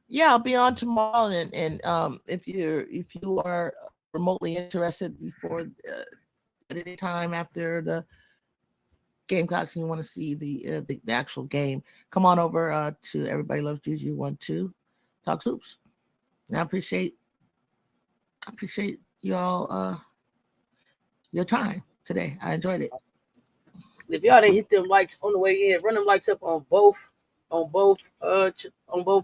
Yeah, I'll be on tomorrow, and if you are remotely interested before at any time after Gamecocks and you want to see the actual game, come on over to Everybody Loves Juju 1-2 Talk Hoops. And I appreciate y'all your time today. I enjoyed it. If y'all didn't hit them likes on the way in, run them likes up on both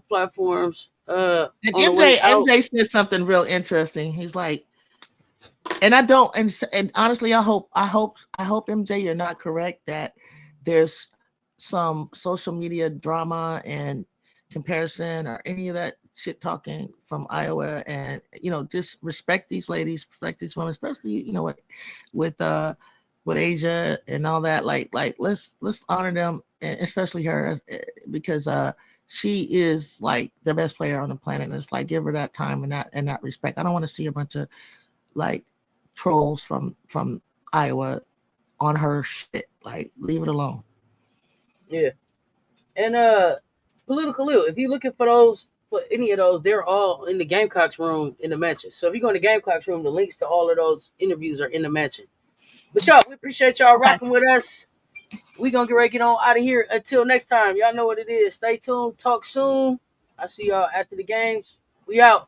platforms. And On the way out, MJ said something real interesting. He's like, and I don't, and honestly, I hope MJ, you're not correct that there's some social media drama and comparison or any of that shit talking from Iowa, and just respect these ladies, respect these women, especially with uh with Asia and all that. Like let's honor them, and especially her, because she is like the best player on the planet. And it's like give her that time and that respect. I don't want to see a bunch of like trolls from Iowa on her shit. Like leave it alone. yeah. And political Lil, if you're looking for any of those, they're all in the Gamecocks room in the mansion. So if you go in the Gamecocks room, the links to all of those interviews are in the mansion. But y'all, we appreciate y'all Okay. rocking with us. We gonna get ready to get on out of here. Until next time, y'all know what it is. Stay tuned. Talk soon. I see y'all after the games. We out.